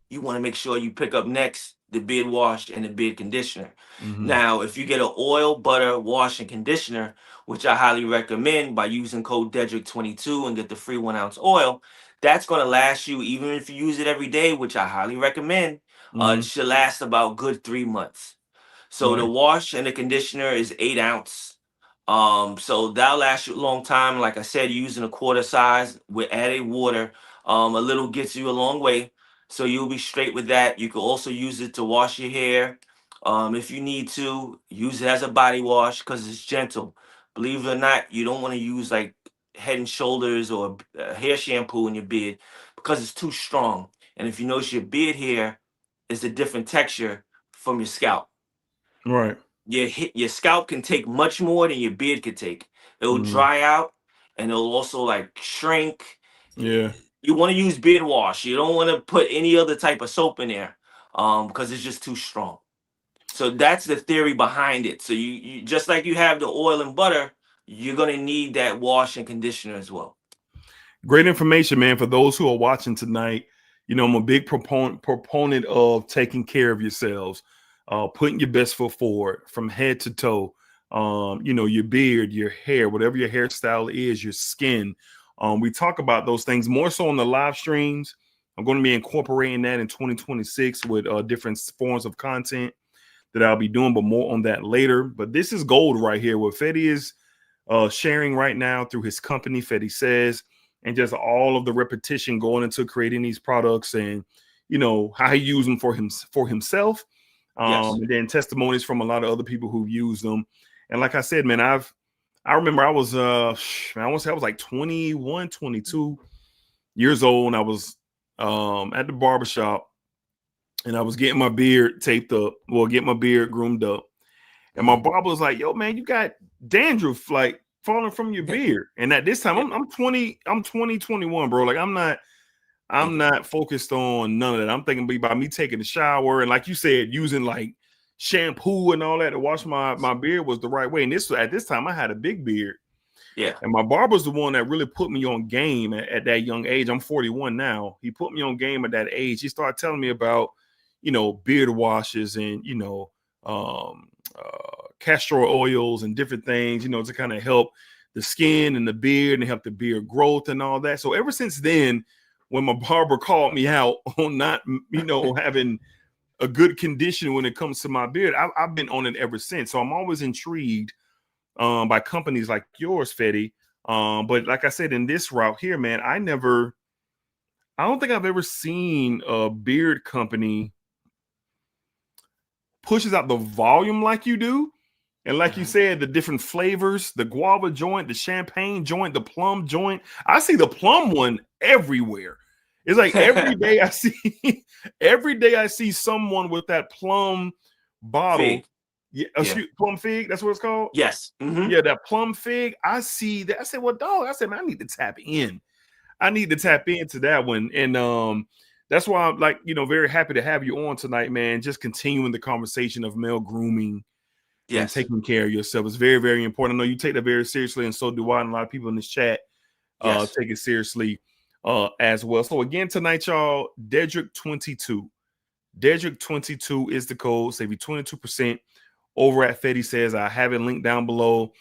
you want to make sure you pick up next the beard wash and the beard conditioner. Mm-hmm. Now, if you get an oil, butter, wash, and conditioner, which I highly recommend by using code DEDRICK22 and get the free 1 ounce oil, that's going to last you, even if you use it every day, which I highly recommend, it Mm-hmm. should last about good 3 months. So the Nice. wash and the conditioner is 8 ounce. So that'll last you a long time. Like I said, using a quarter size with added water, a little gets you a long way. So you'll be straight with that. You can also use it to wash your hair. If you need to, use it as a body wash because it's gentle. Believe it or not, you don't want to use like Head and Shoulders or hair shampoo in your beard because it's too strong. And if you notice, your beard hair is a different texture from your scalp. Right. Your scalp can take much more than your beard could take. It'll Mm-hmm. dry out and it'll also like shrink. Yeah. You want to use beard wash. You don't want to put any other type of soap in there because it's just too strong. So that's the theory behind it. So you just like you have the oil and butter, you're gonna need that wash and conditioner as well. Great information, man. For those who are watching tonight, you know, I'm a big proponent of taking care of yourselves, putting your best foot forward from head to toe. You know, your beard, your hair, whatever your hairstyle is, your skin. We talk about those things more so on the live streams. I'm going to be incorporating that in 2026 with different forms of content that I'll be doing, but more on that later. But this is gold right here. What Fetty is sharing right now through his company, Fetty Says, and just all of the repetition going into creating these products, and you know how he used them for himself, Yes. and then testimonies from a lot of other people who've used them. And like I said, man, I remember I was I want to say I was like 21, 22 years old, and I was at the barbershop, and I was getting my beard taped up, well, get my beard groomed up. And my barber was like, yo, man, you got dandruff like falling from your beard. And at this time, I'm 20, 21, bro. Like I'm not focused on none of that. I'm thinking about me taking a shower. And like you said, using like shampoo and all that to wash my beard was the right way. And at this time I had a big beard. Yeah. And my barber's the one that really put me on game at that young age. I'm 41 now. He put me on game at that age. He started telling me about, you know, beard washes and, you know, castor oils and different things, you know, to kind of help the skin and the beard and help the beard growth and all that. So ever since then, when my barber called me out on not, you know, having a good condition when it comes to my beard, I've been on it ever since. So I'm always intrigued by companies like yours, Fetty. But like I said, in this route here, man, I don't think I've ever seen a beard company pushes out the volume like you do. And like you said, the different flavors, the guava joint, the champagne joint, the plum joint. I see the plum one everywhere. It's like every day I see someone with that plum bottle. Fig. Yeah, plum fig, that's what it's called? Yes. Mm-hmm. Yeah, that plum fig. I see that. I said, well, dog, I said, man, I need to tap in. I need to tap into that one. And that's why I'm like, you know, very happy to have you on tonight, man. Just continuing the conversation of male grooming and taking care of yourself is very, very important. I know you take that very seriously, and so do I, and a lot of people in this chat take it seriously as well. So again, tonight, y'all, Dedrick22. Dedrick22 is the code. Save you 22% over at Fetti Says. I have it linked down below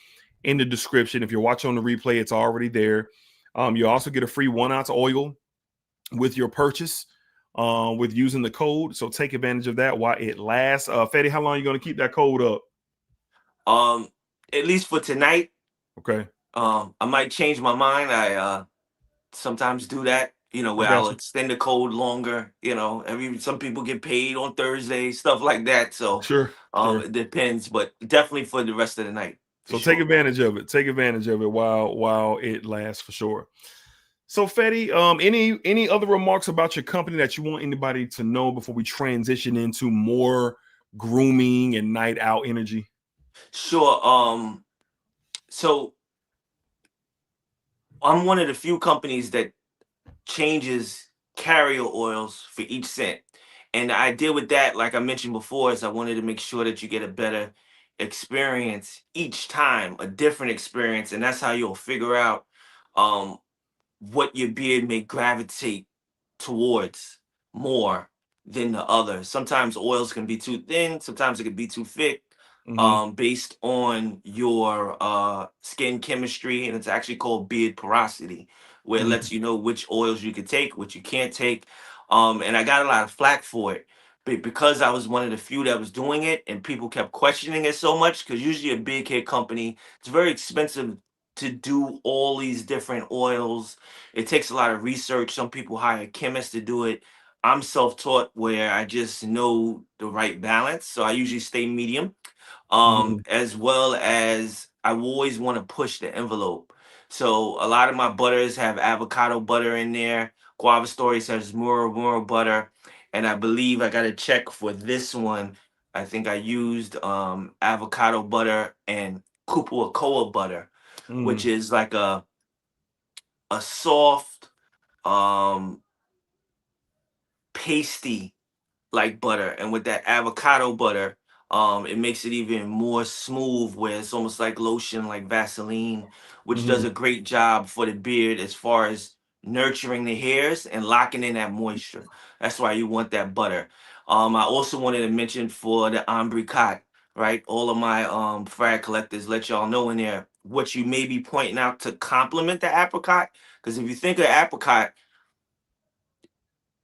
in the description. If you're watching on the replay, it's already there. You also get a free 1 ounce oil with your purchase with using the code. So take advantage of that while it lasts. Fetti, how long are you going to keep that code up? At least for tonight. Okay. I might change my mind. I sometimes do that, you know, where I'll extend the code longer. You know, some people get paid on Thursday, stuff like that. So sure. It depends, but definitely for the rest of the night. So take advantage of it. Take advantage of it while it lasts for sure. So Fetti, any other remarks about your company that you want anybody to know before we transition into more grooming and night out energy? Sure. So I'm one of the few companies that changes carrier oils for each scent. And the idea with that, like I mentioned before, is I wanted to make sure that you get a better experience each time, a different experience, and that's how you'll figure out um what your beard may gravitate towards more than the other. Sometimes oils can be too thin, sometimes it can be too thick, Mm-hmm. based on your skin chemistry, and it's actually called beard porosity, where it Mm-hmm. lets you know which oils you can take, which you can't take. And I got a lot of flack for it. But because I was one of the few that was doing it, and people kept questioning it so much, because usually a big hair company, it's very expensive to do all these different oils. It takes a lot of research. Some people hire chemists to do it. I'm self-taught where I just know the right balance. So I usually stay medium. Mm-hmm. As well as I always want to push the envelope. So a lot of my butters have avocado butter in there. Guava Stories has Mura butter. And I believe I got to check for this one. I think I used avocado butter and Kupuakoa butter, which Mm-hmm. is like a soft, um, pasty like butter, and with that avocado butter, it makes it even more smooth, where it's almost like lotion, like Vaseline, which does Mm-hmm. a great job for the beard as far as nurturing the hairs and locking in that moisture. That's why you want that butter. I also wanted to mention for the Ambercott, right? All of my frag collectors, let y'all know in there what you may be pointing out to complement the apricot. Because if you think of apricot,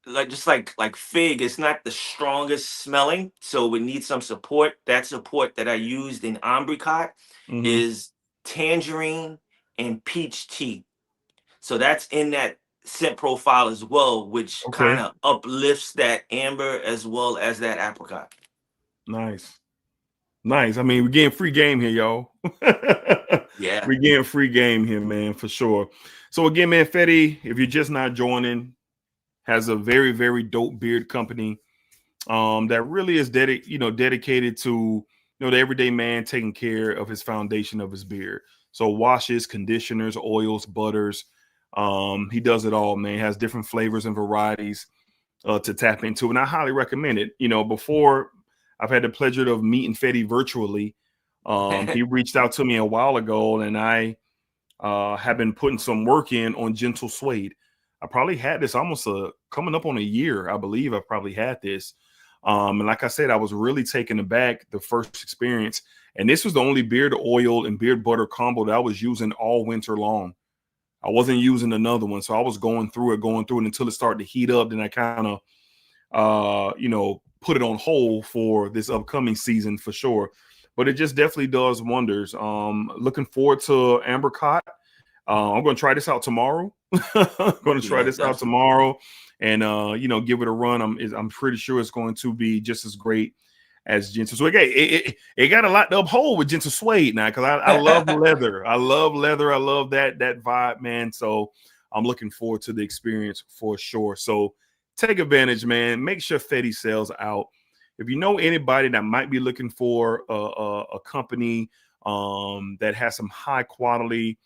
like just like fig, it's not the strongest smelling, so it needs some support. That support that I used in Ambricot Mm-hmm. is tangerine and peach tea. So that's in that scent profile as well, which kind Okay. of uplifts that amber as well as that apricot. Nice. Nice. I mean, we're getting free game here, y'all. Yeah. We're getting free game here, man, for sure. So again, man, Fetty, if you're just not joining, has a very, very dope beard company that really is dedicated to the everyday man taking care of his foundation of his beard. So washes, conditioners, oils, butters. He does it all, man. Has different flavors and varieties to tap into, and I highly recommend it. Before I've had the pleasure of meeting Fetty virtually. He reached out to me a while ago, and I have been putting some work in on Gentle Suede. I probably had this almost coming up on a year. I believe I've probably had this. And like I said, I was really taken aback the first experience. And this was the only beard oil and beard butter combo that I was using all winter long. I wasn't using another one. So I was going through it until it started to heat up. Then I kind of, put it on hold for this upcoming season for sure. But it just definitely does wonders. Looking forward to Ambercott. I'm going to try this out tomorrow. I'm going to try Yeah, this out definitely. tomorrow, and give it a run. I'm pretty sure it's going to be just as great as Gentle Suede. It got a lot to uphold with Gentle Suede now, because I love leather. I love leather. I love that vibe, man. So I'm looking forward to the experience for sure. So take advantage, man. Make sure Fetty sells out. If you know anybody that might be looking for a company that has some high quality,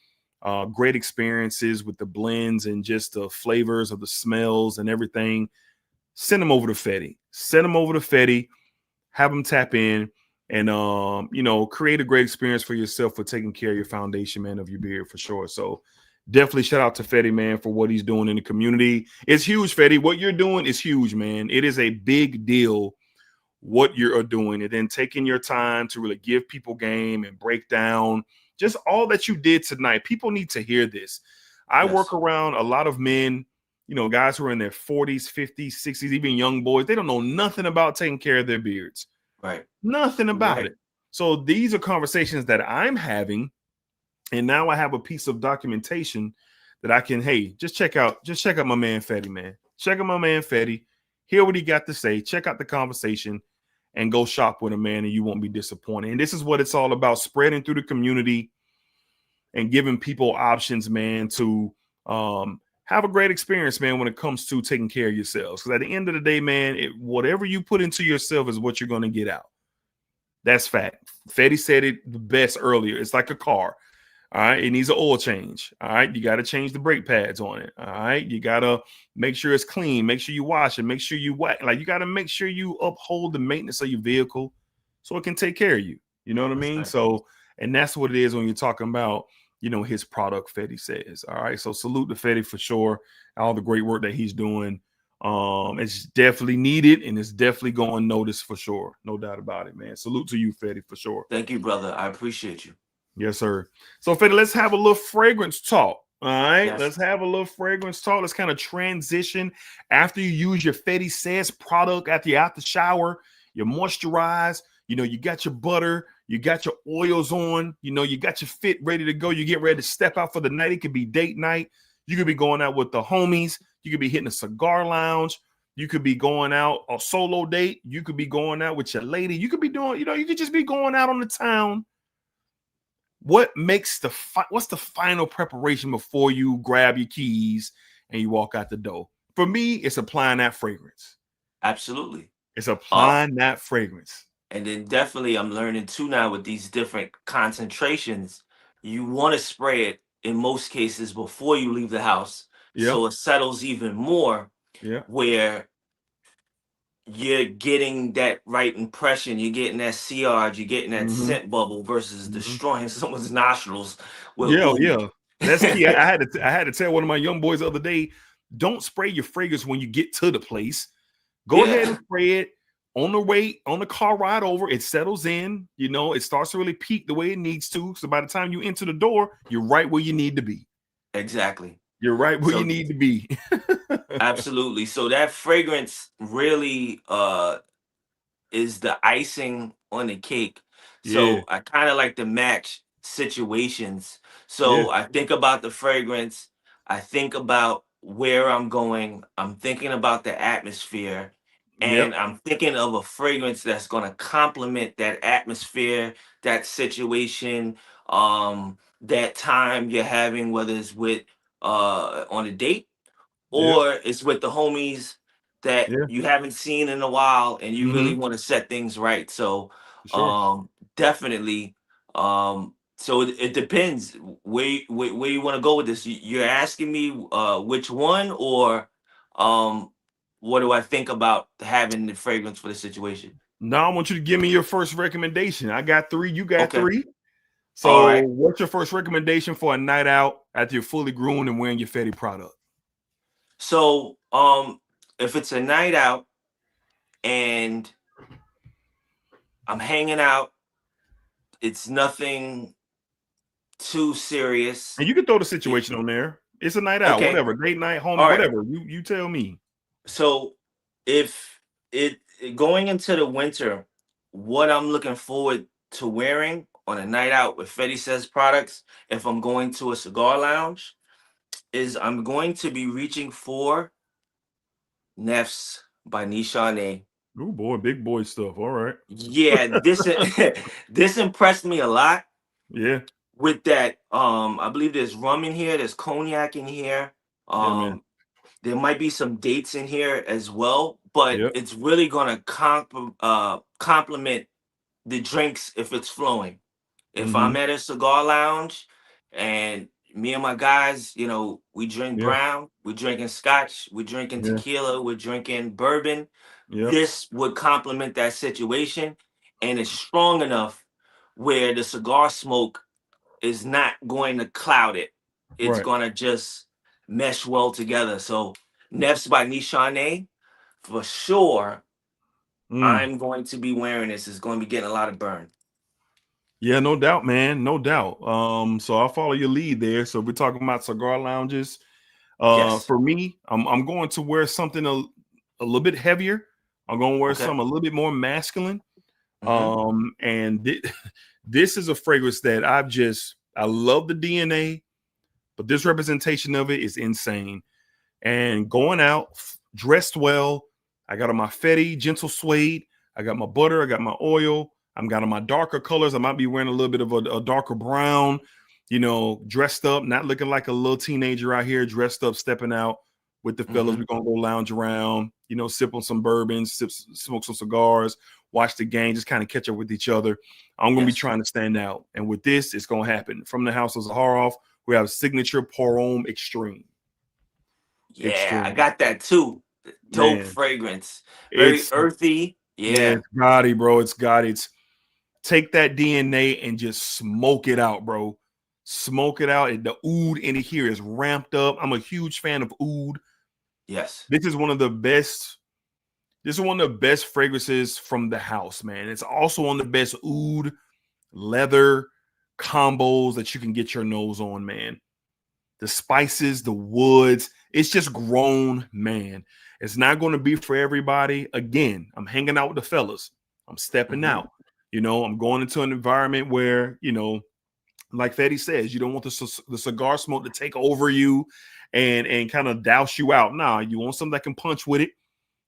great experiences with the blends and just the flavors of the smells and everything, send them over to Fetty. Send them over to Fetty. Have them tap in and create a great experience for yourself for taking care of your foundation, man, of your beard for sure. So definitely shout out to Fetty, man, for what he's doing in the community. It's huge, Fetty. What you're doing is huge, man. It is a big deal what you're doing, and then taking your time to really give people game and break down just all that you did tonight. People need to hear this. I work Yes. around a lot of men, guys who are in their 40s, 50s, 60s, even young boys. They don't know nothing about taking care of their beards. Right. Nothing about Right. it. So these are conversations that I'm having, and now I have a piece of documentation that I can, hey, just check out my man Fetty, man. Check out my man Fetty. Hear what he got to say. Check out the conversation and go shop with him, man, and you won't be disappointed. And this is what it's all about: spreading through the community and giving people options, man, to have a great experience, man, when it comes to taking care of yourselves. Because at the end of the day, man, whatever you put into yourself is what you're going to get out. That's fact. Fetty said it the best earlier. It's like a car. All right. It needs an oil change. All right. You got to change the brake pads on it. All right. You got to make sure it's clean. Make sure you wash it. Make sure you wet. Like, you got to make sure you uphold the maintenance of your vehicle so it can take care of you. You know what I mean? Right. So, and that's what it is when you're talking about, his product, Fetti says. All right. So salute to Fetti for sure. All the great work that he's doing. It's definitely needed and it's definitely going noticed for sure. No doubt about it, man. Salute to you, Fetti, for sure. Thank you, brother. I appreciate you. Yes, sir. So, Fetti, let's have a little fragrance talk. All right. Yes. Let's have a little fragrance talk. Let's kind of transition after you use your Fetti Says product, after you're out the shower, you moisturize, you got your butter, you got your oils on, you got your fit ready to go. You get ready to step out for the night. It could be date night. You could be going out with the homies. You could be hitting a cigar lounge. You could be going out a solo date. You could be going out with your lady. You could be doing, you could just be going out on the town. What makes what's the final preparation before you grab your keys and you walk out the door? For me, it's applying that fragrance. Absolutely. It's applying that fragrance. And then definitely I'm learning too now with these different concentrations, you want to spray it in most cases before you leave the house. Yeah. So it settles even more. Yeah. Where you're getting that right impression, you're getting that sillage, you're getting that scent bubble versus destroying someone's nostrils. Yeah. That's key. I had to tell one of my young boys the other day, don't spray your fragrance when you get to the place. Go ahead and spray it on the car ride over. It settles in, it starts to really peak the way it needs to. So by the time you enter the door, you're right where you need to be. Exactly. You're right where you need to be. Absolutely. So that fragrance really is the icing on the cake. So I kind of like to match situations. So I think about the fragrance, I think about where I'm going, I'm thinking about the atmosphere, and I'm thinking of a fragrance that's going to complement that atmosphere, that situation, that time you're having, whether it's with on a date or it's with the homies that you haven't seen in a while and you really want to set things right. So definitely so it depends where you want to go with this. You're asking me which one, or what do I think about having the fragrance for the situation? Now I want you to give me your first recommendation. I got 3, you got 3. So all right, what's your first recommendation for a night out after you're fully groomed and wearing your Fetti product? So if it's a night out and I'm hanging out, it's nothing too serious. And you can throw the situation on there. It's a night out, whatever, date night, home, whatever. You tell me. So if it going into the winter, what I'm looking forward to wearing on a night out with Fetti Says products, if I'm going to a cigar lounge, is I'm going to be reaching for Neff's by Nishane. Oh boy, big boy stuff. All right. Yeah, this impressed me a lot. Yeah. With that, I believe there's rum in here, there's cognac in here. There might be some dates in here as well, but it's really gonna complement the drinks if it's flowing. If I'm at a cigar lounge and me and my guys, we drink brown, we're drinking scotch, we're drinking tequila, we're drinking bourbon. This would complement that situation, and it's strong enough where the cigar smoke is not going to cloud it. It's going to just mesh well together. So Neff's by Nishane, for sure, I'm going to be wearing this. It's going to be getting a lot of burn. Yeah, no doubt, man. No doubt. So I'll follow your lead there. So we're talking about cigar lounges. For me, I'm going to wear something a little bit heavier. I'm going to wear something a little bit more masculine. And this is a fragrance that I love the DNA, but this representation of it is insane. And going out dressed well, I got on my Fetti gentle suede, I got my butter, I got my oil, I'm got on my darker colors. I might be wearing a little bit of a darker brown, dressed up, not looking like a little teenager out here, dressed up, stepping out with the fellas. We're gonna go lounge around, sip on some bourbons, smoke some cigars, watch the game, just kind of catch up with each other. I'm gonna be trying to stand out, and with this, it's gonna happen. From the house of Zaharoff, we have signature Pour-Homme Extreme. Yeah, Extreme. I got that too. Dope fragrance, very earthy. Yeah, it's gaudy, bro. It's gaudy. Take that DNA and just smoke it out, bro. Smoke it out. The oud in here is ramped up. I'm a huge fan of oud. Yes. This is one of the best. This is one of the best fragrances from the house, man. It's also one of the best oud leather combos that you can get your nose on, man. The spices, the woods, it's just grown, man. It's not going to be for everybody. Again, I'm hanging out with the fellas. I'm stepping out. You know, I'm going into an environment where, you know, like Fetty says, you don't want the cigar smoke to take over you and kind of douse you out. Nah, you want something that can punch with it.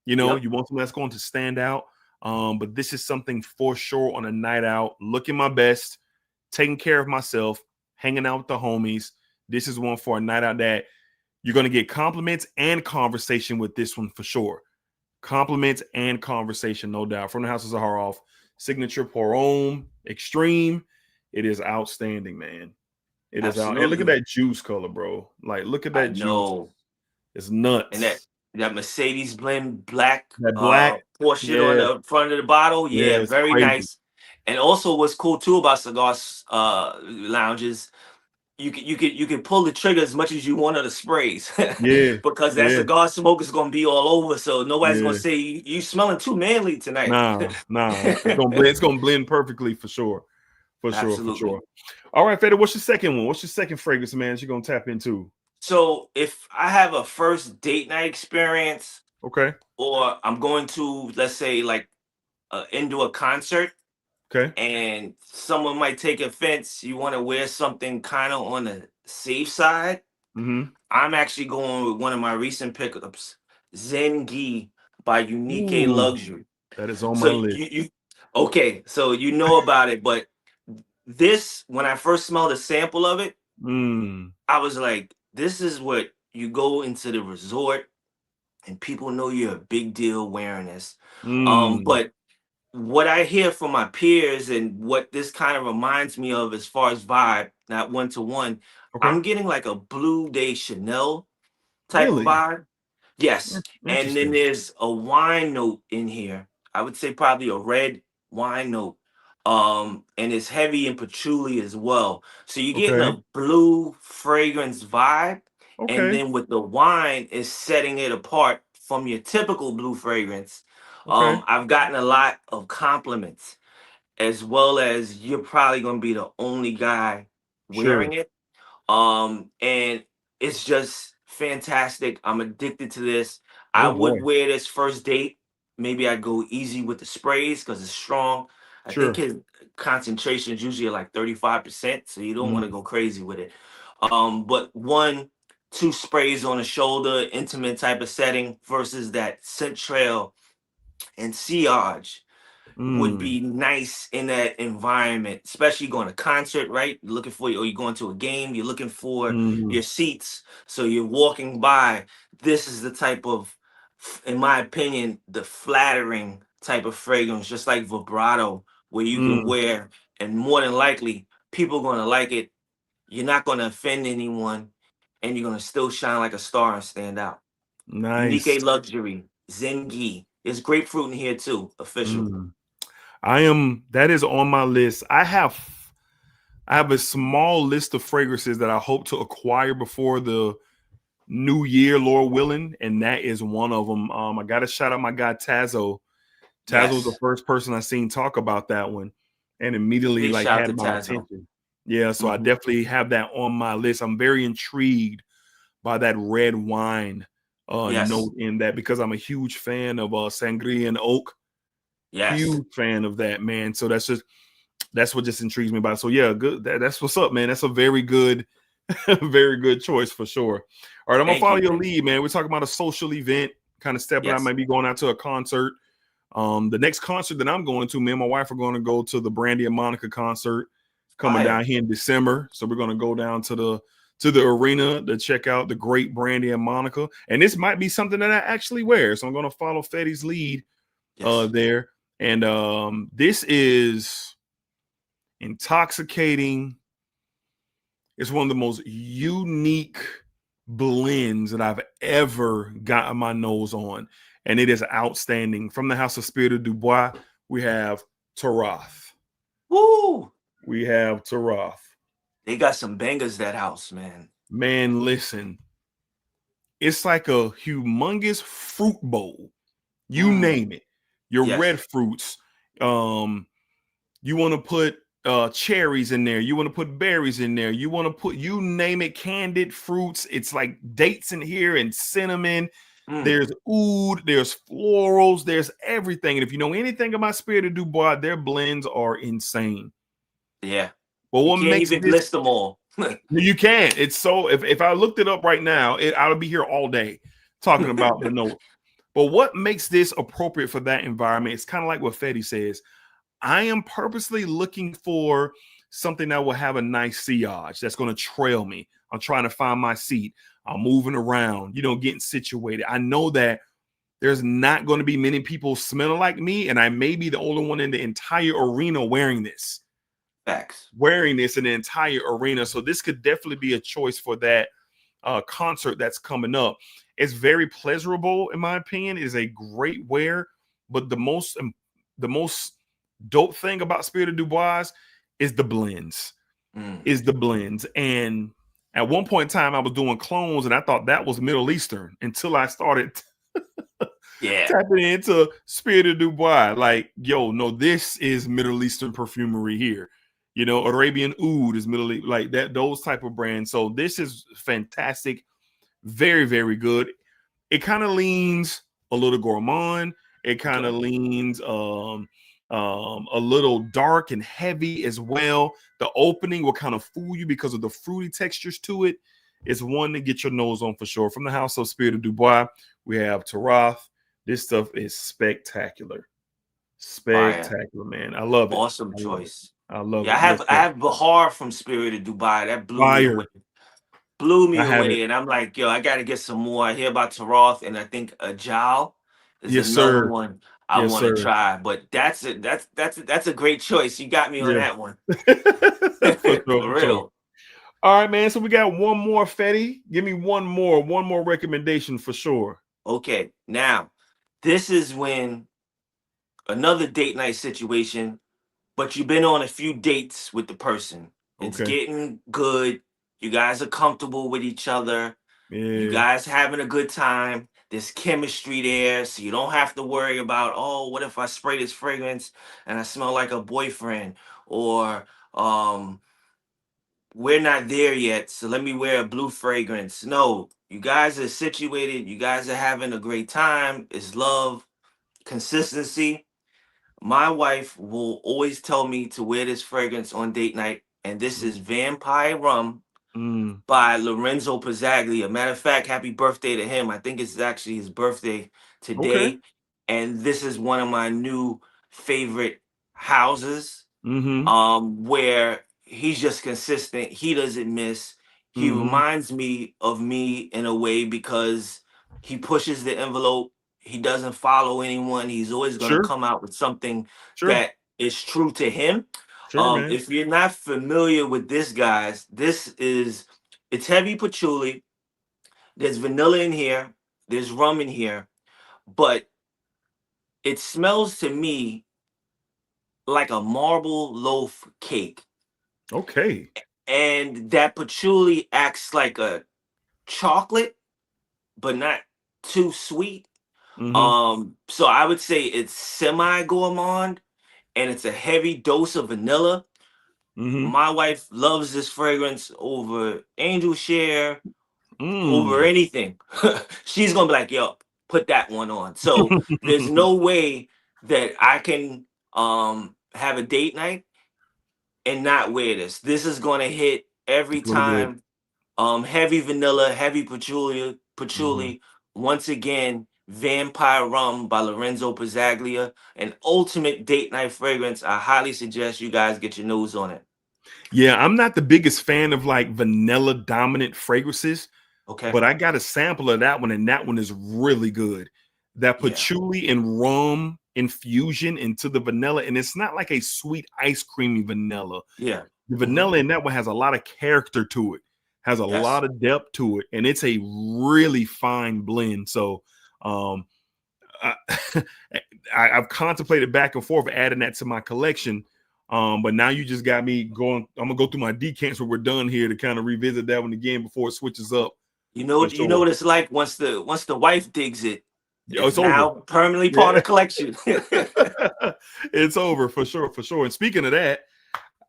You know, you want something that's going to stand out. But this is something for sure on a night out, looking my best, taking care of myself, hanging out with the homies. This is one for a night out that you're going to get compliments and conversation with this one for sure. Compliments and conversation, no doubt. From the House of Zaharoff, signature Pour Extreme. It is outstanding, man. It is out. And look at that juice color, bro. Like, look at that juice. It's nuts. And that Mercedes blend black, that black portion on the front of the bottle. Yeah, very crazy. nice. And also, what's cool too about cigar lounges, you can pull the trigger as much as you want of the sprays. Yeah, because that cigar smoke is gonna be all over, so nobody's gonna say you smelling too manly tonight. Nah, it's gonna blend perfectly for sure. For sure. All right, Fetty, what's your second one? What's your second fragrance, man, that you're gonna tap into? So if I have a first date night experience, okay, or I'm going to, let's say, like into a concert, okay, and someone might take offense, you want to wear something kind of on the safe side. I'm actually going with one of my recent pickups, Zengi by Unique Luxury. That is on my list. Okay, so you know about it, but this, when I first smelled a sample of it, I was like, this is what you go into the resort and people know you're a big deal wearing this. But what I hear from my peers and what this kind of reminds me of as far as vibe, not one-to-one, I'm getting like a Blue Day Chanel type of vibe. Yes. And then there's a wine note in here. I would say probably a red wine note. And it's heavy in patchouli as well. So you're getting a blue fragrance vibe. And then with the wine is setting it apart from your typical blue fragrance. I've gotten a lot of compliments, as well as you're probably going to be the only guy wearing it. And it's just fantastic. I'm addicted to this. I would wear this first date. Maybe I'd go easy with the sprays because it's strong. I think his concentration is usually like 35%, so you don't want to go crazy with it. But 1-2 sprays on the shoulder, intimate type of setting versus that scent trail and sillage would be nice in that environment, especially going to concert, right? You're looking for, or you're going to a game, you're looking for your seats. So you're walking by. This is the type of, in my opinion, the flattering type of fragrance, just like vibrato, where you can wear, and more than likely, people are going to like it. You're not going to offend anyone, and you're going to still shine like a star and stand out. Nice. Unique Luxury, Zengi. There's grapefruit in here too, official. That is on my list. I have a small list of fragrances that I hope to acquire before the new year, Lord willing, and that is one of them. I got to shout out my guy Tazo. Tazo was the first person I seen talk about that one, and immediately Big like had my attention. Yeah, so I definitely have that on my list. I'm very intrigued by that red wine note in that, because I'm a huge fan of sangria and oak. Huge fan of that, man. So that's what just intrigues me about it. So yeah, good. That's what's up, man. That's a very good choice for sure. All right, I'm gonna follow your lead, man. We're talking about a social event, kind of stepping out, maybe going out to a concert. The next concert that I'm going to, me and my wife are going to go to the Brandy and Monica concert coming down here in December. So we're going to go down to the arena to check out the great Brandy and Monica. And this might be something that I actually wear. So I'm going to follow Fetty's lead there. And this is intoxicating. It's one of the most unique blends that I've ever gotten my nose on. And it is outstanding. From the House of Spirit of Dubois, we have Taroth. Woo! we have Taroth. They got some bangers, that house, man. Man, listen. It's like a humongous fruit bowl. You name it. Your Yes. red fruits. You want to put cherries in there. You want to put berries in there. You want to put, you name it, candied fruits. It's like dates in here and cinnamon. There's oud, there's florals, there's everything. And if you know anything about Spirit of Dubois, their blends are insane. Yeah. But what you can't makes even this, list them all. you can't. It's so, if I looked it up right now, I would be here all day talking about the note. But what makes this appropriate for that environment? It's kind of like what Fetty says. I am purposely looking for something that will have a nice sillage that's going to trail me. I'm trying to find my seat. I'm moving around, getting situated. I know that there's not going to be many people smelling like me, and I may be the only one in the entire arena wearing this. Facts. Wearing this in the entire arena. So this could definitely be a choice for that concert that's coming up. It's very pleasurable, in my opinion. It is a great wear, but the most dope thing about Spirit of Dubois is the blends. And at one point in time, I was doing clones, and I thought that was Middle Eastern until I started tapping into Spirit of Dubois. Like, yo, no, this is Middle Eastern perfumery here. Arabian oud is Middle East, like that, those type of brands. So this is fantastic. Very, very good. It kind of leans a little gourmand. It kind of leans a little dark and heavy as well. The opening will kind of fool you because of the fruity textures to it. It's one to get your nose on for sure. From the house of Spirit of Dubois, we have Taroth. This stuff is spectacular. Spectacular, man. I love it. Awesome choice. I love it. I have Bahar from Spirit of Dubai. That blew me away. And I'm like, yo, I gotta get some more. I hear about Taroth, and I think Ajal is another one I want to try. But that's it. That's a great choice. You got me on that one. For real. Sure. All right, man. So we got one more, Fetty. Give me one more recommendation for sure. Okay, now this is when another date night situation, but you've been on a few dates with the person. It's getting good. You guys are comfortable with each other. You guys having a good time. There's chemistry there, so you don't have to worry about, oh, what if I spray this fragrance and I smell like a boyfriend? Or we're not there yet, so let me wear a blue fragrance. No, you guys are situated. You guys are having a great time. It's love, consistency. My wife will always tell me to wear this fragrance on date night, and this is Vampire Rum by Lorenzo Pizzaglia. Matter of fact, happy birthday to him. I think it's actually his birthday today. And this is one of my new favorite houses, where he's just consistent. He doesn't miss. He reminds me of me in a way because he pushes the envelope. He doesn't follow anyone. He's always going to come out with something that is true to him. If you're not familiar with this, guys, it's heavy patchouli. There's vanilla in here. There's rum in here. But it smells to me like a marble loaf cake. And that patchouli acts like a chocolate, but not too sweet. So I would say it's semi-gourmand, and it's a heavy dose of vanilla. My wife loves this fragrance over Angel Share, over anything. She's gonna be like, yo, put that one on. So there's no way that I can have a date night and not wear this. This is gonna hit every time. Heavy vanilla, heavy patchouli. Once again, Vampire Rum by Lorenzo Pizzaglia, an ultimate date night fragrance. I highly suggest you guys get your nose on it. Yeah, I'm not the biggest fan of like vanilla dominant fragrances. But I got a sample of that one, and that one is really good. That patchouli and rum infusion into the vanilla, and it's not like a sweet ice creamy vanilla. The vanilla in that one has a lot of character to it, has a lot of depth to it, and it's a really fine blend. So I've contemplated back and forth adding that to my collection. But now you just got me going. I'm gonna go through my decants when we're done here to kind of revisit that one again before it switches up. You know what it's like once the wife digs it. It's now over. Permanently part of collection. It's over for sure. And speaking of that,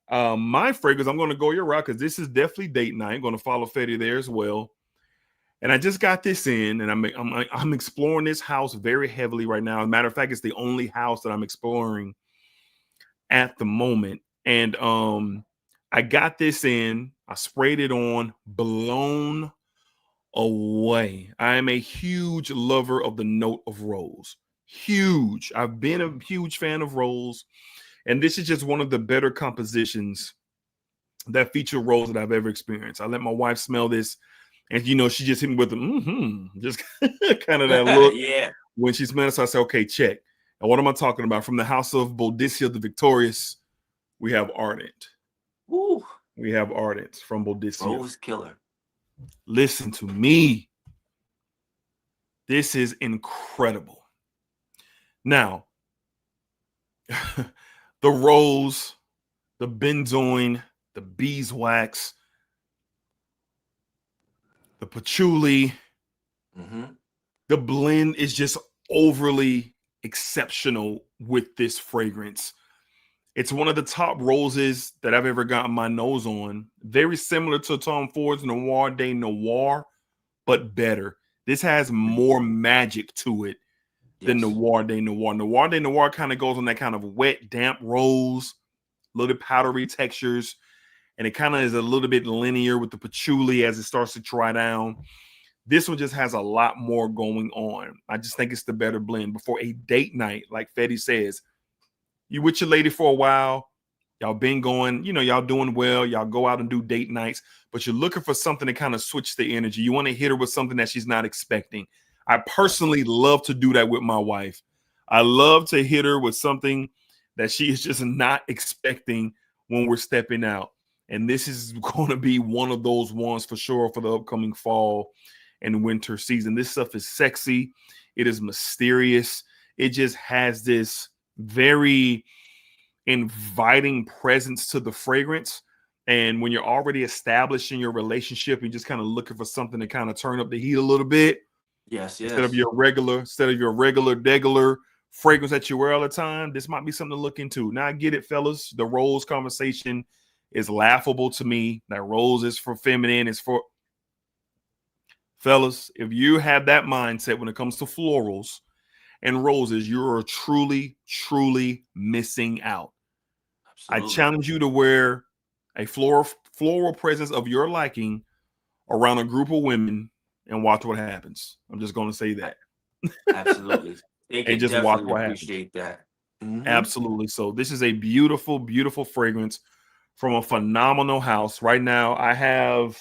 my fragrance, I'm going to go your route because this is definitely date night. I'm going to follow Fetty there as well. And I just got this in, and I'm exploring this house very heavily right now. As a matter of fact, it's the only house that I'm exploring at the moment. And I got this in. I sprayed it on. Blown away. I am a huge lover of the note of rose. Huge. I've been a huge fan of rose, and this is just one of the better compositions that feature rose that I've ever experienced. I let my wife smell this, and she just hit me with the just kind of that look. Yeah. When she smelled it, so I said, okay, check. And what am I talking about? From the house of Boldicea the Victorious, we have Ardent. Ooh. We have Ardent from Boldicea. Rose killer. Listen to me. This is incredible. Now, the rose, the benzoin, the beeswax, the patchouli, the blend is just overly exceptional with this fragrance. It's one of the top roses that I've ever gotten my nose on. Very similar to Tom Ford's Noir de Noir, but better. This has more magic to it than Noir de Noir. Noir de Noir kind of goes on that kind of wet, damp rose, a little powdery textures, and it kind of is a little bit linear with the patchouli as it starts to dry down. This one just has a lot more going on. I just think it's the better blend. Before a date night, like Fetty says, you with your lady for a while, y'all been going, y'all doing well, y'all go out and do date nights, but you're looking for something to kind of switch the energy. You want to hit her with something that she's not expecting. I personally love to do that with my wife. I love to hit her with something that she is just not expecting when we're stepping out. And this is going to be one of those ones for sure for the upcoming fall and winter season. This stuff is sexy. It is mysterious. It just has this very inviting presence to the fragrance. And when you're already established in your relationship, you're just kind of looking for something to kind of turn up the heat a little bit. Yes. Instead of your regular degular fragrance that you wear all the time, this might be something to look into. Now I get it, fellas. The rose conversation is laughable to me. That rose is for feminine. It's for fellas. If you have that mindset when it comes to florals and roses, you're truly, truly missing out. Absolutely. I challenge you to wear a floral presence of your liking around a group of women and watch what happens. I'm just going to say that. Absolutely. And just watch what happens. Appreciate that. Absolutely. So this is a beautiful, beautiful fragrance from a phenomenal house. Right now, I have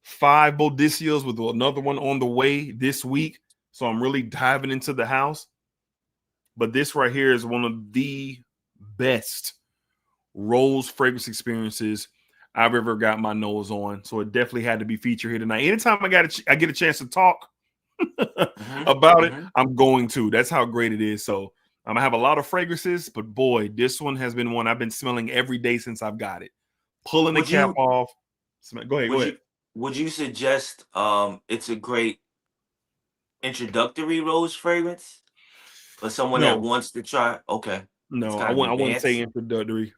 5 Boldiceas with another one on the way this week. So I'm really diving into the house. But this right here is one of the best rose fragrance experiences I've ever got my nose on. So it definitely had to be featured here tonight. Anytime I get a chance to talk about it, I'm going to. That's how great it is. So I have a lot of fragrances, but boy, this one has been one I've been smelling every day since I've got it. Pulling the cap off. Go ahead. Would you suggest it's a great introductory rose fragrance for someone that wants to try? Okay. No, I wouldn't say introductory,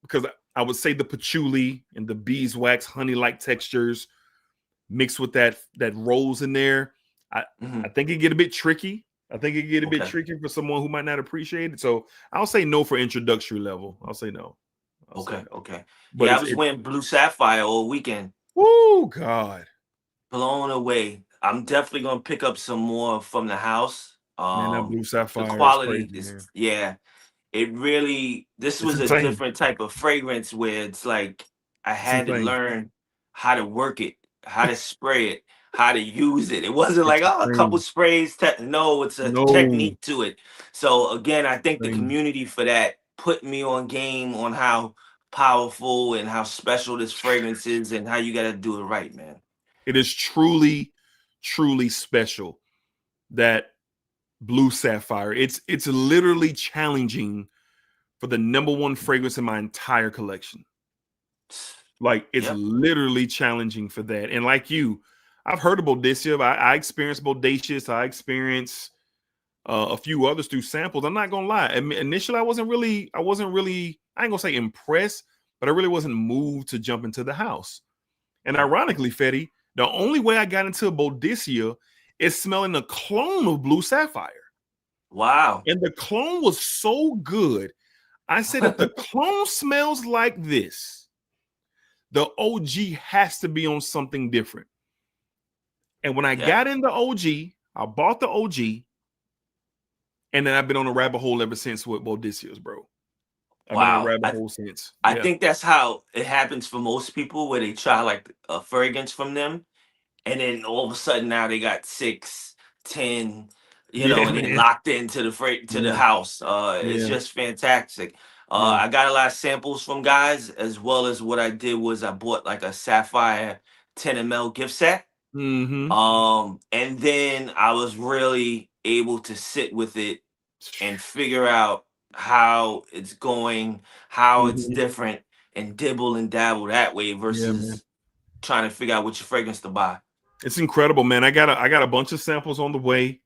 because I would say the patchouli and the beeswax honey-like textures mixed with that rose in there. I think it get a bit tricky. I think it get a bit tricky for someone who might not appreciate it. So I'll say no for introductory level. I'll say no. Okay. But yeah, I was wearing blue sapphire all weekend. Oh God. Blown away. I'm definitely gonna pick up some more from the house. Man, that blue sapphire. The quality is it really, this was a different type of fragrance where it's like I had to learn how to work it, how to spray it, how to use it. It wasn't like, a couple sprays. No, it's a technique to it. So again, I think the community for that put me on game on how powerful and how special this fragrance is and how you got to do it right, man. It is truly, truly special. That blue sapphire. It's literally challenging for the #1 fragrance in my entire collection. Like, it's Yep. literally challenging for that. And like you, I've heard of Bodacious. I experienced Bodacious. I experienced a few others through samples. I'm not gonna lie. Initially, I ain't gonna say impressed, but I really wasn't moved to jump into the house. And ironically, Fetty, the only way I got into Bodacious is smelling a clone of Blue Sapphire. Wow. And the clone was so good. I said, if the clone smells like this, the OG has to be on something different. And when I got into OG, I bought the OG, and then I've been on a rabbit hole ever since with Bodacious, bro. I've been on a rabbit hole since. I think that's how it happens for most people, where they try like a fragrance from them, and then all of a sudden now they got 6, 10, and they locked into the house. It's just fantastic. I got a lot of samples from guys, as well as what I did was I bought like a Sapphire 10 ml gift set. And then I was really able to sit with it and figure out how it's going, how it's different, and dibble and dabble that way versus trying to figure out which fragrance to buy. It's incredible, man. I got a bunch of samples on the way.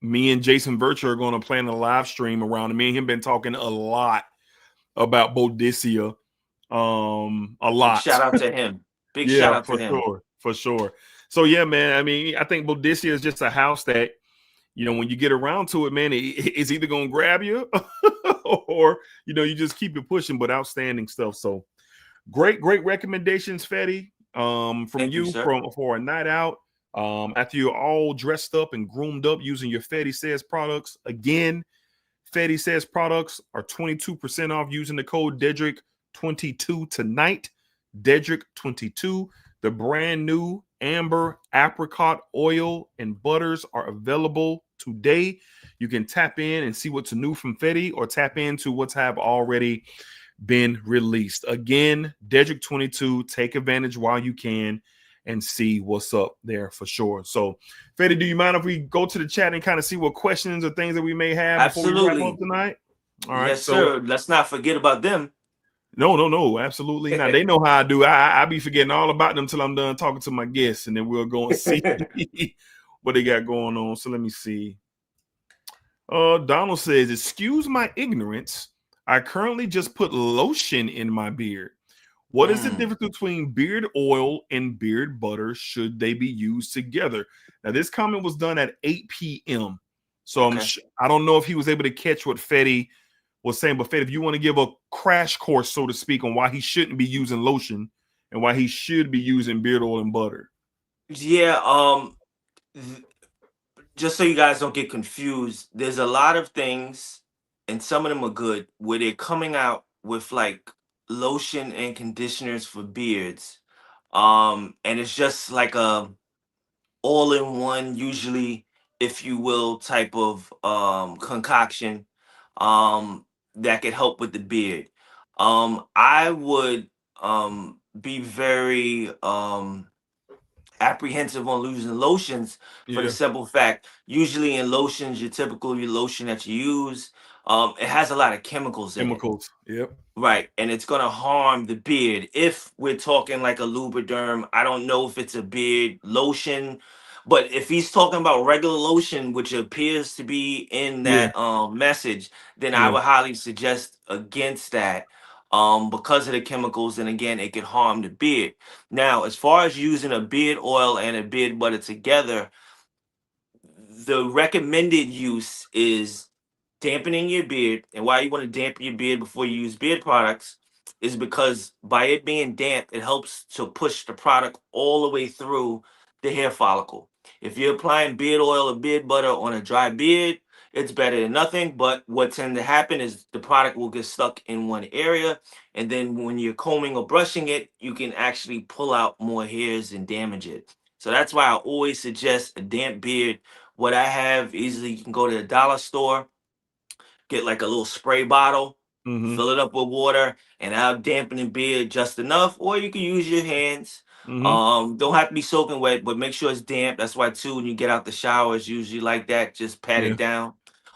Me and Jason Virtue are going to plan a live stream around it. Me and him been talking a lot about Bodacious. A lot. Shout out to him. Big shout out to him. For sure. So yeah, man. I mean, I think Bodacious is just a house that, when you get around to it, man, it's either gonna grab you or you just keep it pushing. But outstanding stuff. So great recommendations, Fetty. From you for a night out. After you're all dressed up and groomed up using your Fetti Says products. Again, Fetti Says products are 22% off using the code Dedrick22 tonight. Dedrick22. The brand new Amber Apricot oil and butters are available today. You can tap in and see what's new from Fetti, or tap into what's have already been released. Again, Dedrick22. Take advantage while you can and see what's up there for sure. So, Fetti, do you mind if we go to the chat and kind of see what questions or things that we may have before we wrap up tonight? All right, yes, sir. Let's not forget about them. No, absolutely not. They know how I do. I be forgetting all about them until I'm done talking to my guests, and then we'll go and see what they got going on. So let me see. Donald says, excuse my ignorance. I currently just put lotion in my beard. What is the difference between beard oil and beard butter? Should they be used together? Now, this comment was done at 8 p.m. So I don't know if he was able to catch what Fetti was saying. But Fetti, if you want to give a crash course, so to speak, on why he shouldn't be using lotion and why he should be using beard oil and butter. Yeah. Just so you guys don't get confused, there's a lot of things, and some of them are good, where they're coming out with like lotion and conditioners for beards, and it's just like a all-in-one, usually, if you will, type of concoction that could help with the beard. I would be very apprehensive on using lotions for the simple fact, usually in lotions, your lotion that you use, it has a lot of chemicals in it. Right, and it's gonna harm the beard. If we're talking like a Lubriderm, I don't know if it's a beard lotion, but if he's talking about regular lotion, which appears to be in that message, then I would highly suggest against that, because of the chemicals, and again, it could harm the beard. Now, as far as using a beard oil and a beard butter together, the recommended use is dampening your beard. And why you want to dampen your beard before you use beard products is because by it being damp, it helps to push the product all the way through the hair follicle. If you're applying beard oil or beard butter on a dry beard, it's better than nothing. But what tends to happen is the product will get stuck in one area, and then when you're combing or brushing it, you can actually pull out more hairs and damage it. So that's why I always suggest a damp beard. What I have, easily you can go to the dollar store, get like a little spray bottle, fill it up with water, and I'll dampen the beard just enough, or you can use your hands. Don't have to be soaking wet, but make sure it's damp. That's why too, when you get out the shower, it's usually like that. Just pat it down.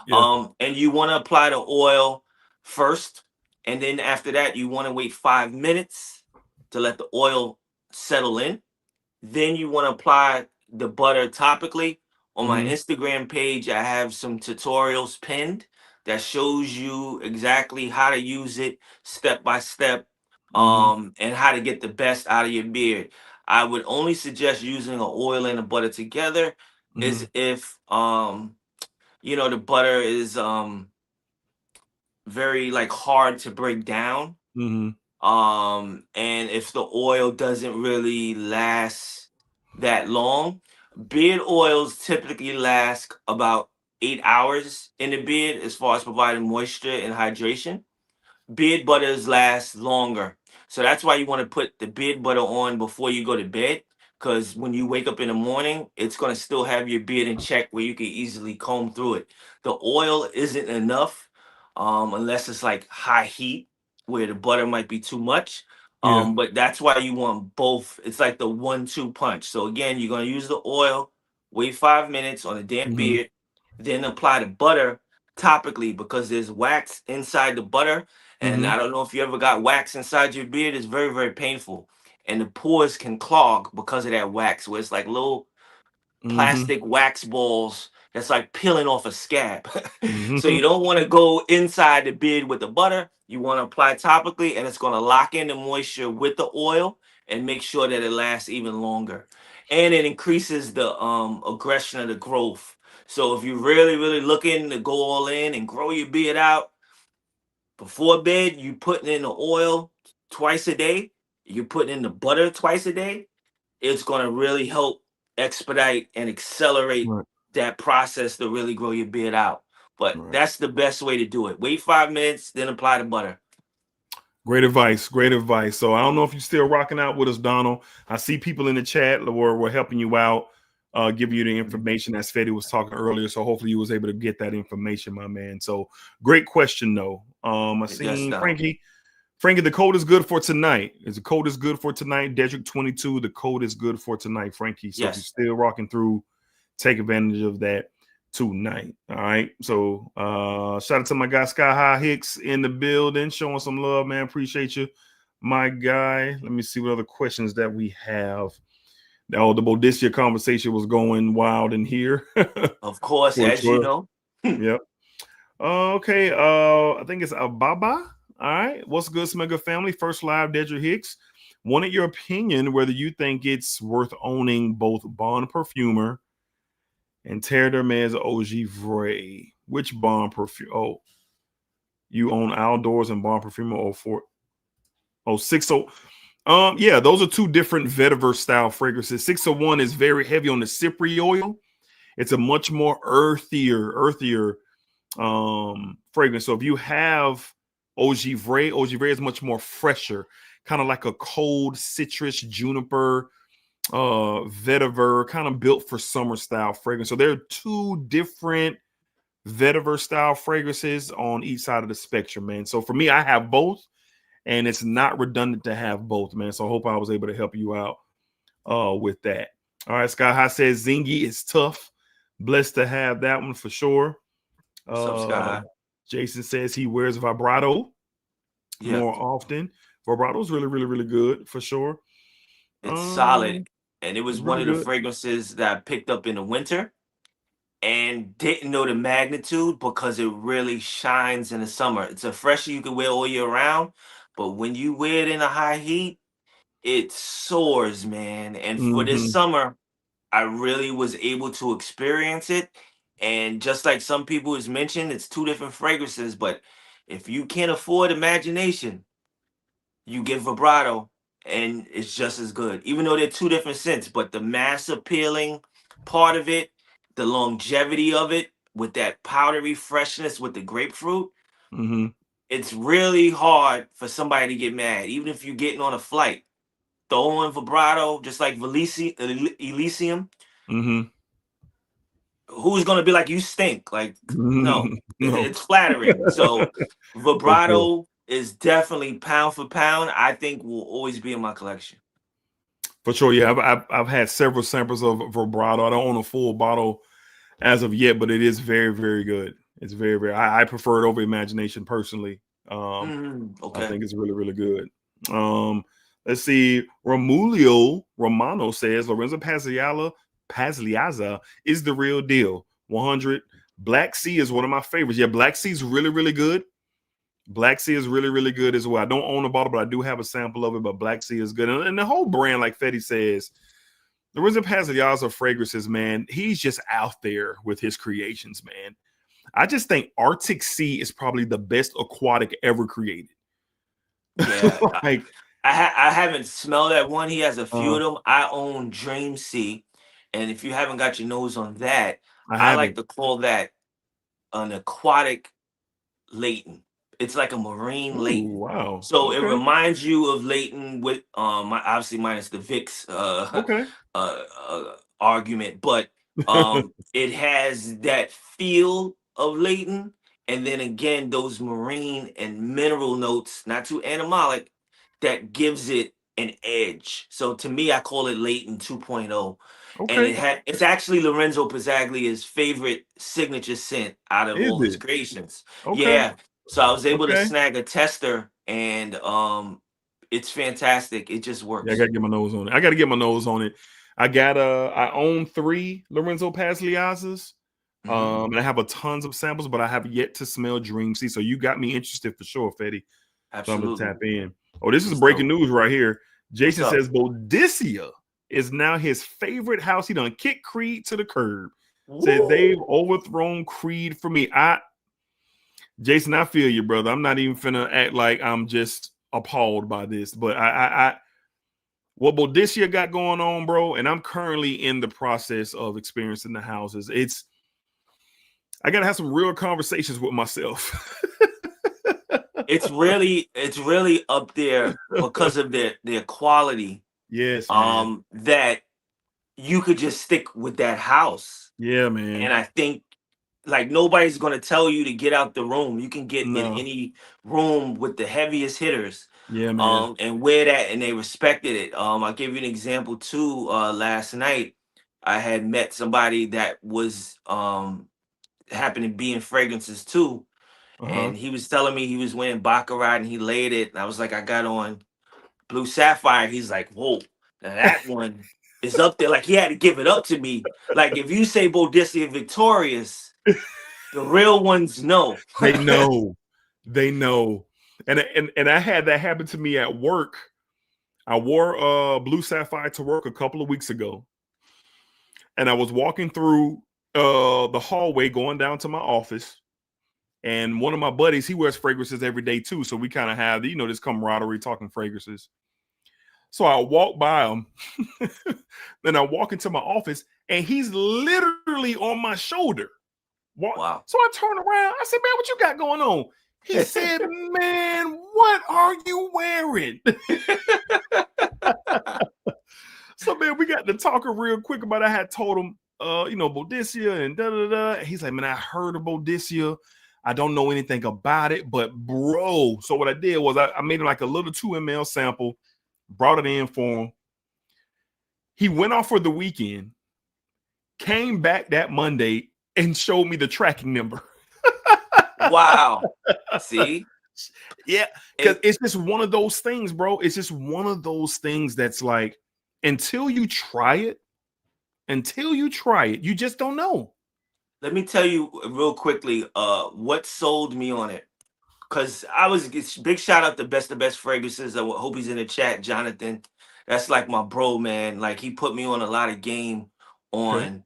Yeah. And you want to apply the oil first, and then after that, you want to wait 5 minutes to let the oil settle in. Then you want to apply the butter topically. On my Mm-hmm. Instagram page, I have some tutorials pinned that shows you exactly how to use it step by step, Mm-hmm. and how to get the best out of your beard. I would only suggest using an oil and a butter together Mm-hmm. is if the butter is very like hard to break down, Mm-hmm. and if the oil doesn't really last that long. Beard oils typically last about 8 hours in the beard as far as providing moisture and hydration. Beard butters last longer. So that's why you want to put the beard butter on before you go to bed. Because when you wake up in the morning, it's going to still have your beard in check where you can easily comb through it. The oil isn't enough, unless it's like high heat where the butter might be too much. Yeah. But that's why you want both. It's like the 1-2 punch. So again, you're going to use the oil, wait 5 minutes on a damp Mm-hmm. beard, then apply the butter topically because there's wax inside the butter, and Mm-hmm. I don't know if you ever got wax inside your beard. It's very, very painful. And the pores can clog because of that wax, where it's like little Mm-hmm. plastic wax balls that's like peeling off a scab. So Mm-hmm. you don't want to go inside the beard with the butter. You want to apply topically, and it's going to lock in the moisture with the oil and make sure that it lasts even longer. And it increases the aggression of the growth. So if you're really, really looking to go all in and grow your beard out, before bed, you putting in the oil twice a day. You're putting in the butter twice a day. It's gonna really help expedite and accelerate Right. that process to really grow your beard out. But Right. that's the best way to do it. Wait 5 minutes, then apply the butter. Great advice. Great advice. So I don't know if you're still rocking out with us, Donald. I see people in the chat where we're helping you out, give you the information as Fetty was talking earlier. So hopefully you was able to get that information, my man. So great question, though. I Yes, seen Donald. Frankie, the code is good for tonight. Is the code is good for tonight? Dedrick 22. The code is good for tonight, Frankie. So if you're Yes. still rocking through, take advantage of that tonight. All right. So shout out to my guy Sky High Hicks in the building, showing some love, man. Appreciate you, my guy. Let me see what other questions that we have. Oh, the Bodicea conversation was going wild in here. Of course, For as you sure. know. Yep. Okay. I think it's Ababa. All right. What's good, Smegger family? First live, Dedrick Hicks. Wanted your opinion whether you think it's worth owning both Bond Perfumer and Terre d'Hermes Ogivray. Which Bond perfume? Oh, you own Outdoors and Bond Perfumer 60. Yeah, those are two different vetiver style fragrances. 601 is very heavy on the cypre oil. It's a much more earthier fragrance. So if you have Ogivray is much more fresher, kind of like a cold citrus juniper vetiver, kind of built for summer style fragrance. So there are two different vetiver style fragrances on each side of the spectrum, man. So for me, I have both, and it's not redundant to have both, man. So I hope I was able to help you out with that. All right, Sky High says Zingy is tough. Blessed to have that one for sure. What's up, Sky? Jason says he wears vibrato Yeah. more often. Vibrato is really, really, really good for sure. It's solid. And it was one Really of the good. fragrances that I picked up in the winter and didn't know the magnitude because it really shines in the summer. It's a freshie you can wear all year round, but when you wear it in a high heat, it soars, man. And for this Mm-hmm. summer, I really was able to experience it. And just like some people has mentioned, it's two different fragrances, but if you can't afford imagination, you get vibrato and it's just as good, even though they're two different scents. But the mass appealing part of it, the longevity of it with that powdery freshness with the grapefruit, Mm-hmm. it's really hard for somebody to get mad, even if you're getting on a flight. Throw in vibrato, just like Elysium. Mm-hmm. Who's gonna be like, you stink? Like, no, No, it's flattering. So for sure. vibrato is definitely pound for pound. I think will always be in my collection. For sure, yeah. I've had several samples of vibrato. I don't own a full bottle as of yet, but it is very, very good. It's very. I prefer it over Imagination personally. I Okay. think it's really, really good. Let's see. Romulio Romano says Lorenzo Pagliazza is the real deal. 100. Black Sea is one of my favorites. Yeah, Black Sea is really, really good. Black Sea is really, really good as well. I don't own a bottle, but I do have a sample of it. But Black Sea is good. And the whole brand, like Fetty says, Lorenzo Pagliazza fragrances, man, he's just out there with his creations, man. I just think Arctic Sea is probably the best aquatic ever created. Yeah. Like, I haven't smelled that one. He has a few of them. I own Dream Sea. And if you haven't got your nose on that, I like to call that an aquatic Leighton. It's like a marine Ooh, Leighton. wow. So it reminds you of Leighton with obviously minus the Vicks argument, but it has that feel of Leighton, and then again those marine and mineral notes, not too animalic, that gives it an edge. So to me, I call it Leighton 2.0. And it's actually Lorenzo Pizzaglia's favorite signature scent out of all his creations. Yeah. So I was able to snag a tester, and it's fantastic. It just works. Yeah, I gotta get my nose on it. I own 3 Lorenzo Pagliazzas. And I have a tons of samples, but I have yet to smell Dream Sea. So you got me interested for sure, Fetty. Absolutely. So I'm gonna tap in. Oh, this is breaking news right here. Jason says Boudicca is now his favorite house. He done kicked Creed to the curb. Said they've overthrown Creed for me. Jason, I feel you, brother. I'm not even finna act like I'm just appalled by this, but what Boudicca got going on, bro, and I'm currently in the process of experiencing the houses. I gotta have some real conversations with myself. It's really up there because of their quality. Yes, man. That you could just stick with that house. Yeah, man. And I think like nobody's gonna tell you to get out the room. You can get in any room with the heaviest hitters. Yeah, man. And wear that, and they respected it. I'll give you an example too. Last night I had met somebody that was happened to be in fragrances too. And he was telling me he was wearing Baccarat and he laid it. And I was like, I got on Blue Sapphire. He's like, whoa, now that one is up there. Like he had to give it up to me. Like if you say Boudicca Victorious, the real ones know. They know. They know. And I had that happen to me at work. I wore Blue Sapphire to work a couple of weeks ago. And I was walking through the hallway going down to my office. And one of my buddies, he wears fragrances every day too. So we kind of have, this camaraderie talking fragrances. So I walk by him. Then I walk into my office and he's literally on my shoulder. Wow. So I turn around. I said, man, what you got going on? He said, man, what are you wearing? So, man, we got to talking real quick about it. I had told him, Boudicca and da-da-da. He's like, man, I heard of Boudicca. I don't know anything about it, but bro. So what I did was I made him like a little 2 ml sample, brought it in for him. He went off for the weekend, came back that Monday and showed me the tracking number. Wow. See? Yeah, because it's just one of those things, bro. It's just one of those things that's like, until you try it, you just don't know. Let me tell you real quickly what sold me on it. Because big shout out to Best of Best Fragrances. I hope he's in the chat, Jonathan. That's like my bro, man. Like he put me on a lot of game on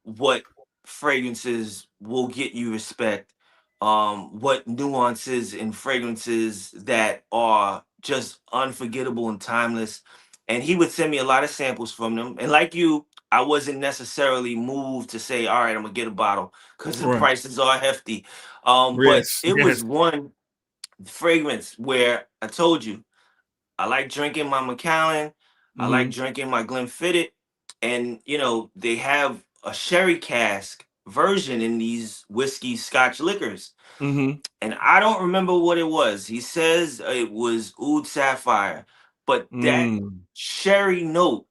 what fragrances will get you respect. What nuances in fragrances that are just unforgettable and timeless. And he would send me a lot of samples from them. And like you, I wasn't necessarily moved to say, all right, I'm gonna get a bottle because the prices are hefty. But it was one fragrance where I told you I like drinking my Macallan, I like drinking my Glenfiddich, and they have a sherry cask version in these whiskey Scotch liquors. And I don't remember what it was. He says it was Oud Sapphire, but that sherry note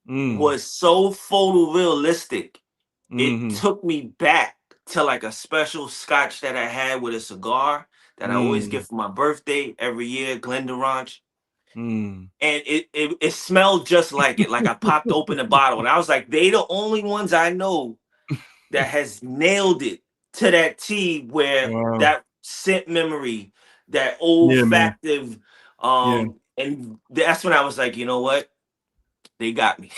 was so photorealistic. It took me back to like a special scotch that I had with a cigar that I always get for my birthday every year, Glenderange. Mm. And it smelled just like it. Like I popped open the bottle and I was like, they the only ones I know that has nailed it to that T where Wow. that scent memory, that Yeah, man. olfactive, Yeah. and that's when I was like, you know what? They got me.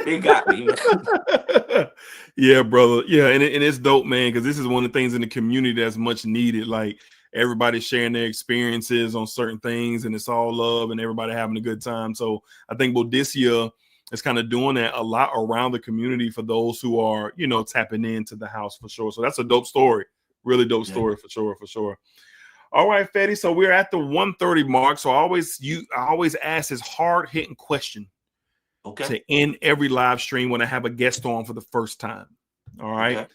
They got me, man. Yeah, brother. Yeah, and it's dope, man, because this is one of the things in the community that's much needed. Like everybody sharing their experiences on certain things, and it's all love and everybody having a good time. So I think Boudicca is kind of doing that a lot around the community for those who are, you know, tapping into the house for sure. So that's a dope story. Really dope story for sure, for sure. All right, Fetty. So we're at the 1:30 mark. So I always ask this hard-hitting question to end every live stream when I have a guest on for the first time. All right. Okay.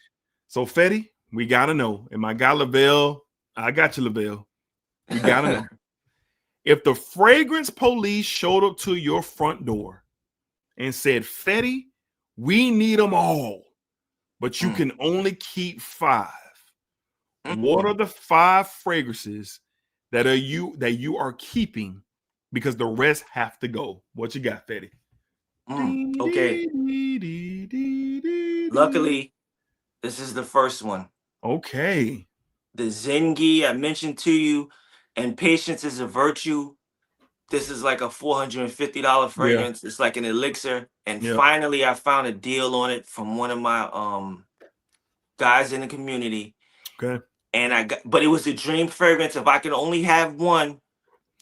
So Fetty, we gotta know. And my guy Lavelle, I got you, Lavelle. We gotta know. If the fragrance police showed up to your front door and said, Fetty, we need them all, but you can only keep 5. What are the 5 fragrances that you are keeping because the rest have to go? What you got, Fetty? Okay. Luckily, this is the first one. Okay. The Zengi I mentioned to you, and Patience is a Virtue. This is like a $450 fragrance. It's like an elixir. And finally, I found a deal on it from one of my guys in the community. Okay. And but it was a dream fragrance. If I could only have one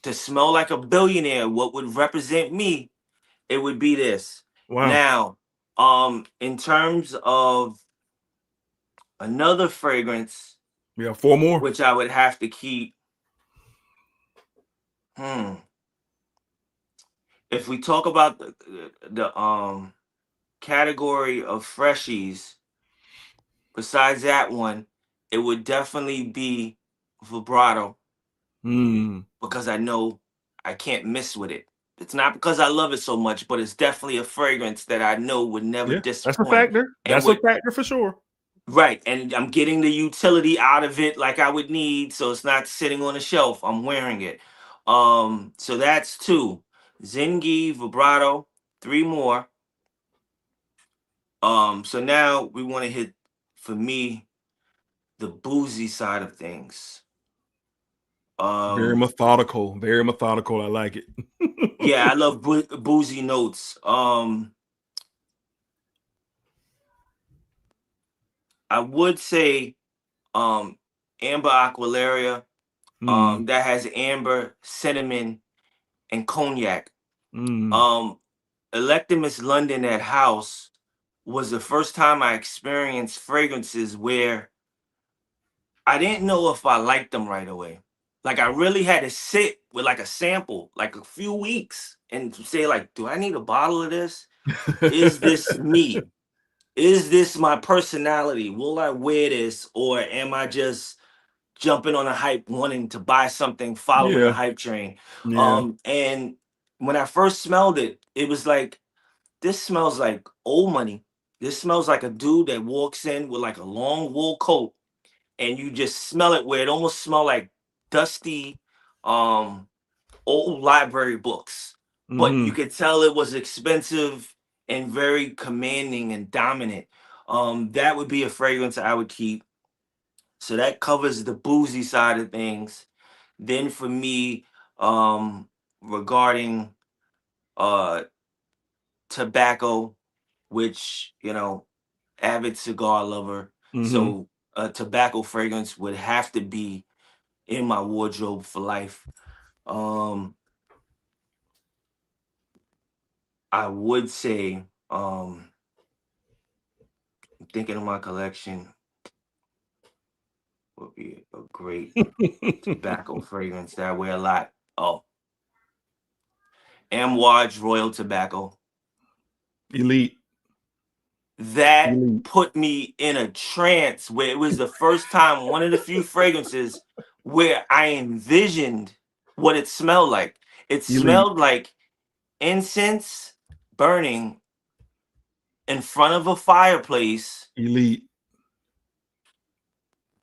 to smell like a billionaire, what would represent me, it would be this. Wow. Now, in terms of another fragrance, 4 more, which I would have to keep. If we talk about the category of freshies, besides that one, it would definitely be vibrato, because I know I can't miss with it. It's not because I love it so much, but it's definitely a fragrance that I know would never disappoint. That's a factor. That's a factor for sure. Right, and I'm getting the utility out of it like I would need, so it's not sitting on a shelf. I'm wearing it. So that's 2. Zengi, vibrato, 3 more. So now we want to hit, for me, the boozy side of things. Very methodical. Very methodical. I like it. Yeah, I love boozy notes. I would say Amber Aqualaria, that has amber, cinnamon, and cognac. Electimus London at House was the first time I experienced fragrances where I didn't know if I liked them right away. Like I really had to sit with like a sample, like a few weeks, and say like, do I need a bottle of this? Is this me? Is this my personality? Will I wear this? Or am I just jumping on a hype, wanting to buy something, following the hype train? And when I first smelled it, it was like, this smells like old money. This smells like a dude that walks in with like a long wool coat, and you just smell it where it almost smell like dusty old library books. But you could tell it was expensive and very commanding and dominant. That would be a fragrance I would keep. So that covers the boozy side of things. Then for me, regarding tobacco, which, you know, avid cigar lover. So a tobacco fragrance would have to be in my wardrobe for life. I would say, I'm thinking of my collection, would be a great tobacco fragrance that I wear a lot. Oh, Amouage Royal Tobacco. Elite. That put me in a trance where it was the first time, one of the few fragrances where I envisioned what it smelled like. It smelled like incense burning in front of a fireplace. Elite.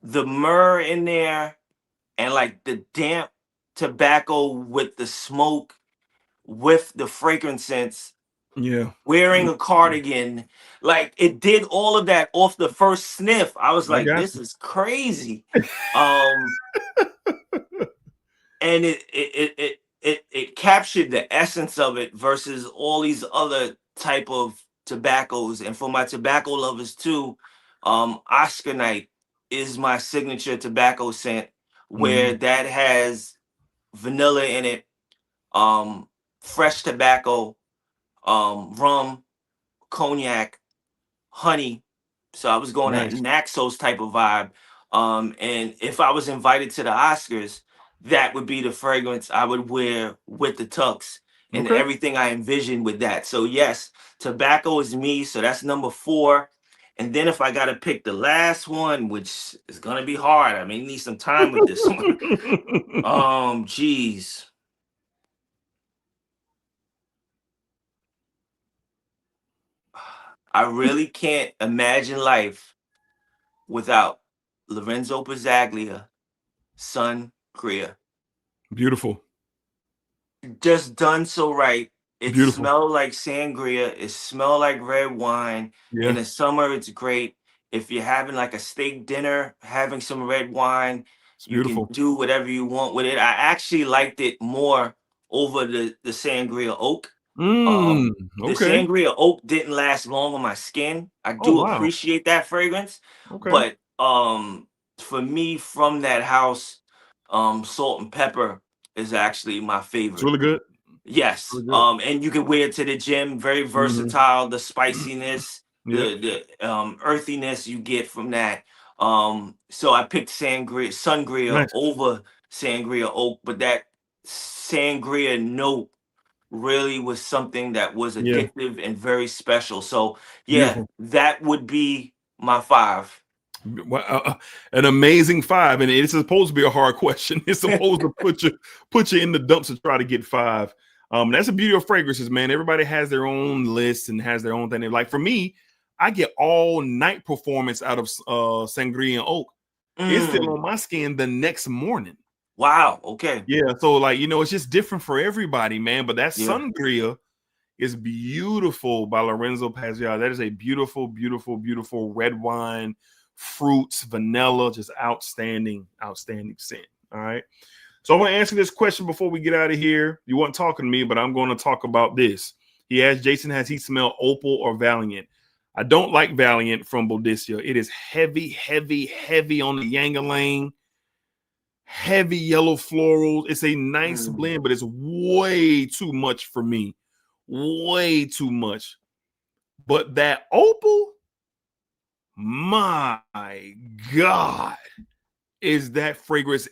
the myrrh in there and like the damp tobacco with the smoke with the fragrance, Yeah. wearing a cardigan, like it did all of that off the first sniff. I was I like, got this is crazy. Um, and it captured the essence of it versus all these other type of tobaccos. And for my tobacco lovers too, Oscar Night is my signature tobacco scent, where Mhm. that has vanilla in it, um, fresh tobacco, rum, cognac, honey. So I was going that Nice. Naxos type of vibe. And if I was invited to the Oscars, that would be the fragrance I would wear with the tux and Okay. everything I envisioned with that. So yes, tobacco is me. So that's number 4. And then if I gotta pick the last one, which is gonna be hard, I may need some time with this one. Geez. I really can't imagine life without Lorenzo Pizzaglia, Sun Crea. Beautiful. Just done so right. It Beautiful. smelled like sangria. It smelled like red wine. In Yeah. the summer, it's great. If you're having like a steak dinner, having some red wine, It's you can beautiful. do whatever you want with it. I actually liked it more over the sangria oak. Mm, The okay. sangria oak didn't last long on my skin. I Oh, do wow. appreciate that fragrance, Okay. but for me from that house, salt and pepper is actually my It's favorite. really good. Yes, Really good. and you can wear it to the gym. Very Mhm. versatile. The spiciness, Yep. the earthiness you get from that. So I picked sangria Nice. over sangria oak, but that sangria note really was something that was Yeah. addictive and very special. So yeah, Beautiful. that would be my 5. Well, an amazing 5, and it's supposed to be a hard question. It's supposed to put you in the dumps to try to get 5. That's the beauty of fragrances, man. Everybody has their own list and has their own thing. Like for me, I get all night performance out of sangria and oak. It's still Mm, on my skin the next morning. wow. Okay. Yeah, so like it's just different for everybody, man. But that Yeah. sangria is beautiful by Lorenzo Pazziar. That is a beautiful, beautiful, beautiful red wine, fruits, vanilla, just outstanding, outstanding scent. All right. So I want to answer this question before we get out of here. You weren't talking to me, but I'm going to talk about this. He asked Jason, has he smelled Opal or Valiant? I don't like Valiant from Boudicca. It is heavy, heavy, heavy on the Yangalang, heavy yellow florals. It's a nice Mm, blend, but it's way too much for me. Way too much. But that Opal, my God, is that fragrance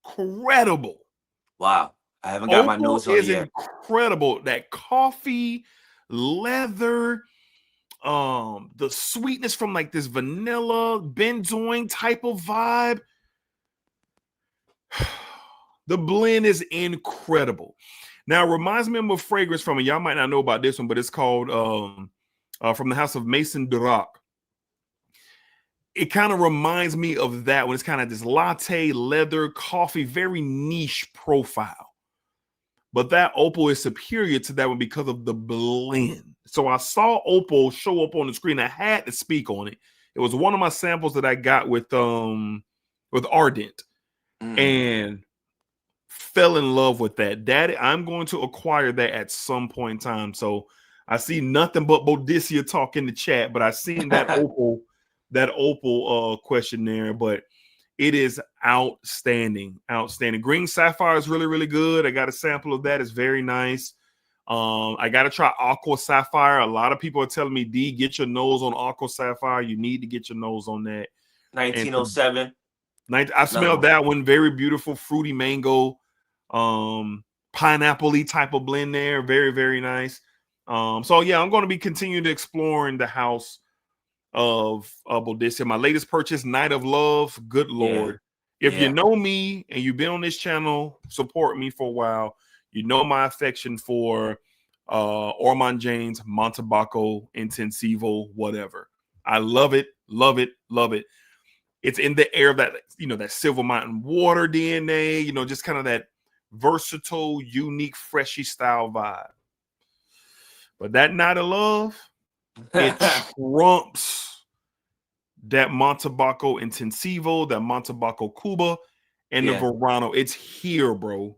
incredible. wow. I haven't got my Opal nose on it is yet. incredible. That coffee, leather, the sweetness from like this vanilla benzoin type of vibe. The blend is incredible. Now it reminds me of a fragrance from, and y'all might not know about this one, but it's called from the house of Mason Durac. It kind of reminds me of that one. It's kind of this latte, leather, coffee, very niche profile. But that Opal is superior to that one because of the blend. So I saw Opal show up on the screen. I had to speak on it. It was one of my samples that I got with Ardent, Mm. and fell in love with that. Daddy, I'm going to acquire that at some point in time. So I see nothing but Boudicca talk in the chat, but I seen that Opal question there. But it is outstanding, outstanding. Green Sapphire is really, really good. I got a sample of that. It's very nice. I got to try Aqua Sapphire. A lot of people are telling me, D, get your nose on Aqua Sapphire. You need to get your nose on that. And 1907. I Another smelled one. that one. Very beautiful, fruity mango, pineapple-y type of blend there. Very, very nice. So yeah, I'm going to be continuing to exploring the house of Boudicca. My latest purchase, Night of Love. Good Yeah. Lord. If you Yeah. know me and you've been on this channel, support me for a while, you know my affection for Ormond James, Montebaco, Intensivo, whatever. I love it, love it, love it. It's in the air of that, that Silver Mountain Water DNA, just kind of that versatile, unique, freshy style vibe. But that Night of Love, it trumps that Montebaco Intensivo, that Montebaco Cuba, and the Verano. It's here, bro.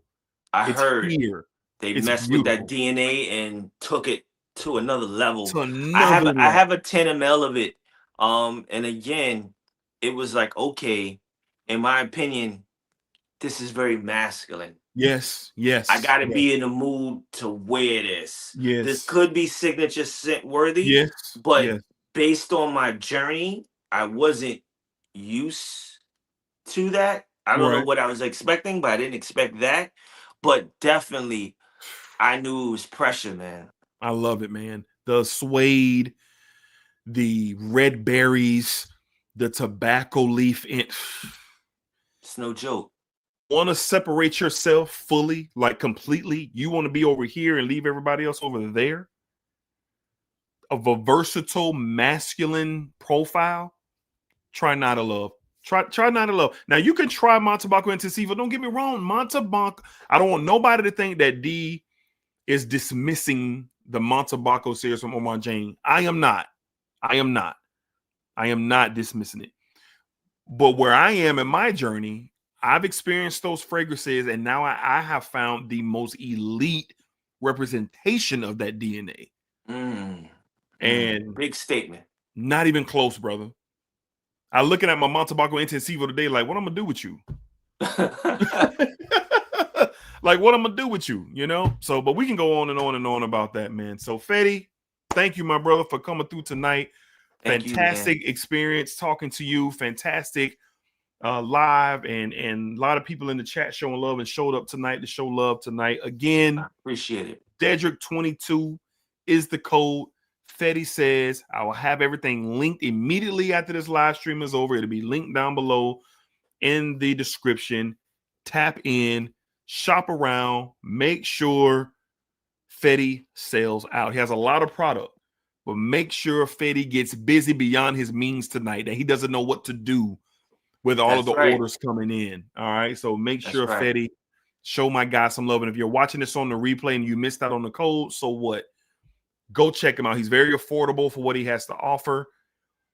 I heard here. They It's messed beautiful. with that DNA and took it to another level. To another I have a 10 ml of it. And again, it was like, okay, in my opinion, this is very masculine. Yes, yes. I gotta be in the mood to wear this. Yes. This could be signature scent worthy. Yes. But based on my journey, I wasn't used to that. I don't know what I was expecting, but I didn't expect that. But definitely, I knew it was pressure, man. I love it, man. The suede, the red berries, the tobacco leaf. It's no joke. Want to separate yourself fully, like completely. You want to be over here and leave everybody else over there. Of a versatile masculine profile. Try Night of Love. Try Night of Love. Now you can try Montebaco Intensivo. Don't get me wrong, Montebaco. I don't want nobody to think that D is dismissing the Montebaco series from Omar Jane. I am not. I am not dismissing it. But where I am in my journey, I've experienced those fragrances, and now I have found the most elite representation of that DNA. And big statement. Not even close, brother. I'm looking at my Montebaco Intensivo today, like, what I'm gonna do with you? Like, what I'm gonna do with you, So, but we can go on and on and on about that, man. So, Fetty, thank you, my brother, for coming through tonight. Fantastic experience talking to you. Fantastic live, and a lot of people in the chat showing love and showed up tonight to show love tonight. Again, I appreciate it. Dedrick22 is the code. Fetty says, I will have everything linked immediately after this live stream is over. It'll be linked down below in the description. Tap in, shop around, make sure Fetty sells out. He has a lot of product, but make sure Fetty gets busy beyond his means tonight, that he doesn't know what to do with all of the orders coming in. All right. So make sure Fetty, show my guy some love. And if you're watching this on the replay and you missed out on the code, so what? Go check him out. He's very affordable for what he has to offer.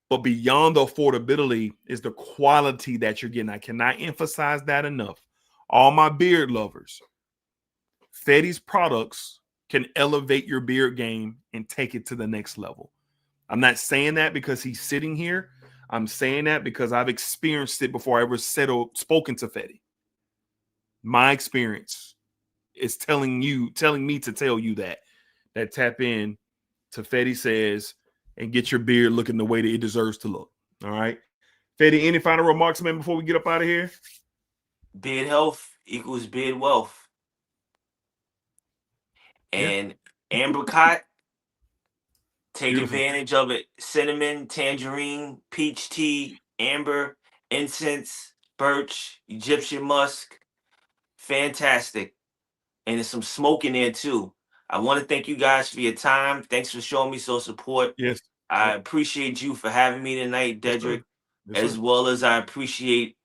But beyond the affordability is the quality that you're getting. I cannot emphasize that enough. All my beard lovers, Fetty's products can elevate your beard game and take it to the next level. I'm not saying that because he's sitting here. I'm saying that because I've experienced it before I ever spoken to Fetty. My experience is telling me to tell you that tap in to Fetty Says and get your beard looking the way that it deserves to look. All right. Fetty, any final remarks, man, before we get up out of here? Beard health equals beard wealth. And Ambercott, take advantage of it. Cinnamon, tangerine, peach tea, amber, incense, birch, Egyptian musk. Fantastic. And there's some smoke in there too. I want to thank you guys for your time. Thanks for showing me some support. Yes. I appreciate you for having me tonight, Dedrick, as well as I appreciate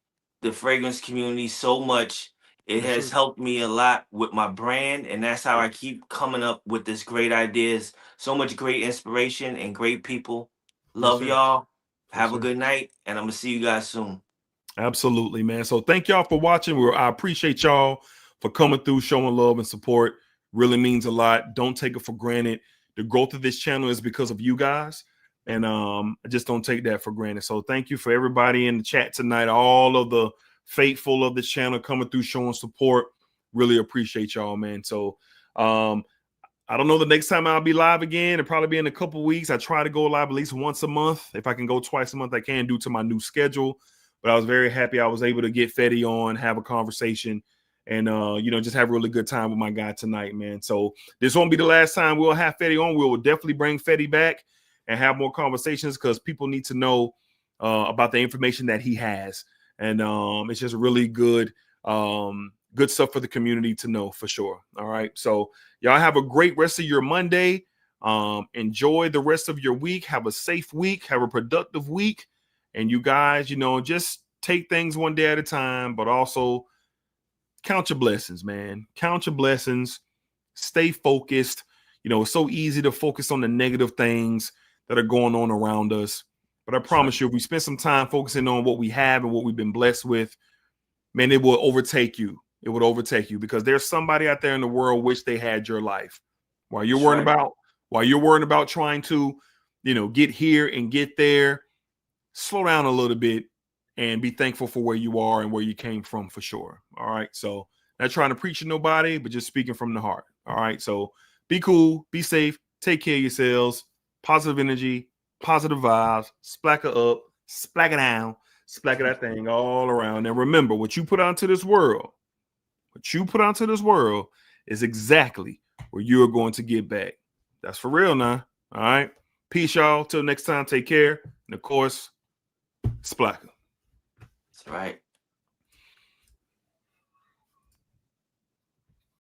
the fragrance community so much. It has helped me a lot with my brand, and that's how I keep coming up with this great ideas. So much great inspiration and great people. Love y'all. Have a good night, and I'm going to see you guys soon. Absolutely, man. So thank y'all for watching. I appreciate y'all for coming through, showing love and support. Really means a lot. Don't take it for granted. The growth of this channel is because of you guys, and I just don't take that for granted. So thank you for everybody in the chat tonight, all of the faithful of the channel coming through, showing support. Really appreciate y'all, man. So I don't know the next time I'll be live again. It'll probably be in a couple weeks. I try to go live at least once a month. If I can go twice a month, I can, due to my new schedule. But I was very happy I was able to get Fetty on, have a conversation, and just have a really good time with my guy tonight, man. So this won't be the last time we'll have Fetty on. We will definitely bring Fetty back and have more conversations, because people need to know about the information that he has. And it's just really good stuff for the community to know, for sure. All right. So y'all have a great rest of your Monday. Enjoy the rest of your week. Have a safe week. Have a productive week. And you guys, you know, just take things one day at a time, but also count your blessings, man. Count your blessings. Stay focused. You know, it's so easy to focus on the negative things that are going on around us. But I promise you, if we spend some time focusing on what we have and what we've been blessed with, man, it will overtake you. It would overtake you because there's somebody out there in the world wish they had your life. While you're worrying about trying to, you know, get here and get there, slow down a little bit and be thankful for where you are and where you came from for sure. All right. So not trying to preach to nobody, but just speaking from the heart. All right. So be cool, be safe, take care of yourselves, positive energy, positive vibes, splack it up, splack it down, splack it that thing all around. And remember, what you put onto this world, is exactly where you're going to get back. That's for real now. All right. Peace, y'all. Till next time, take care. And of course, splacker. That's right.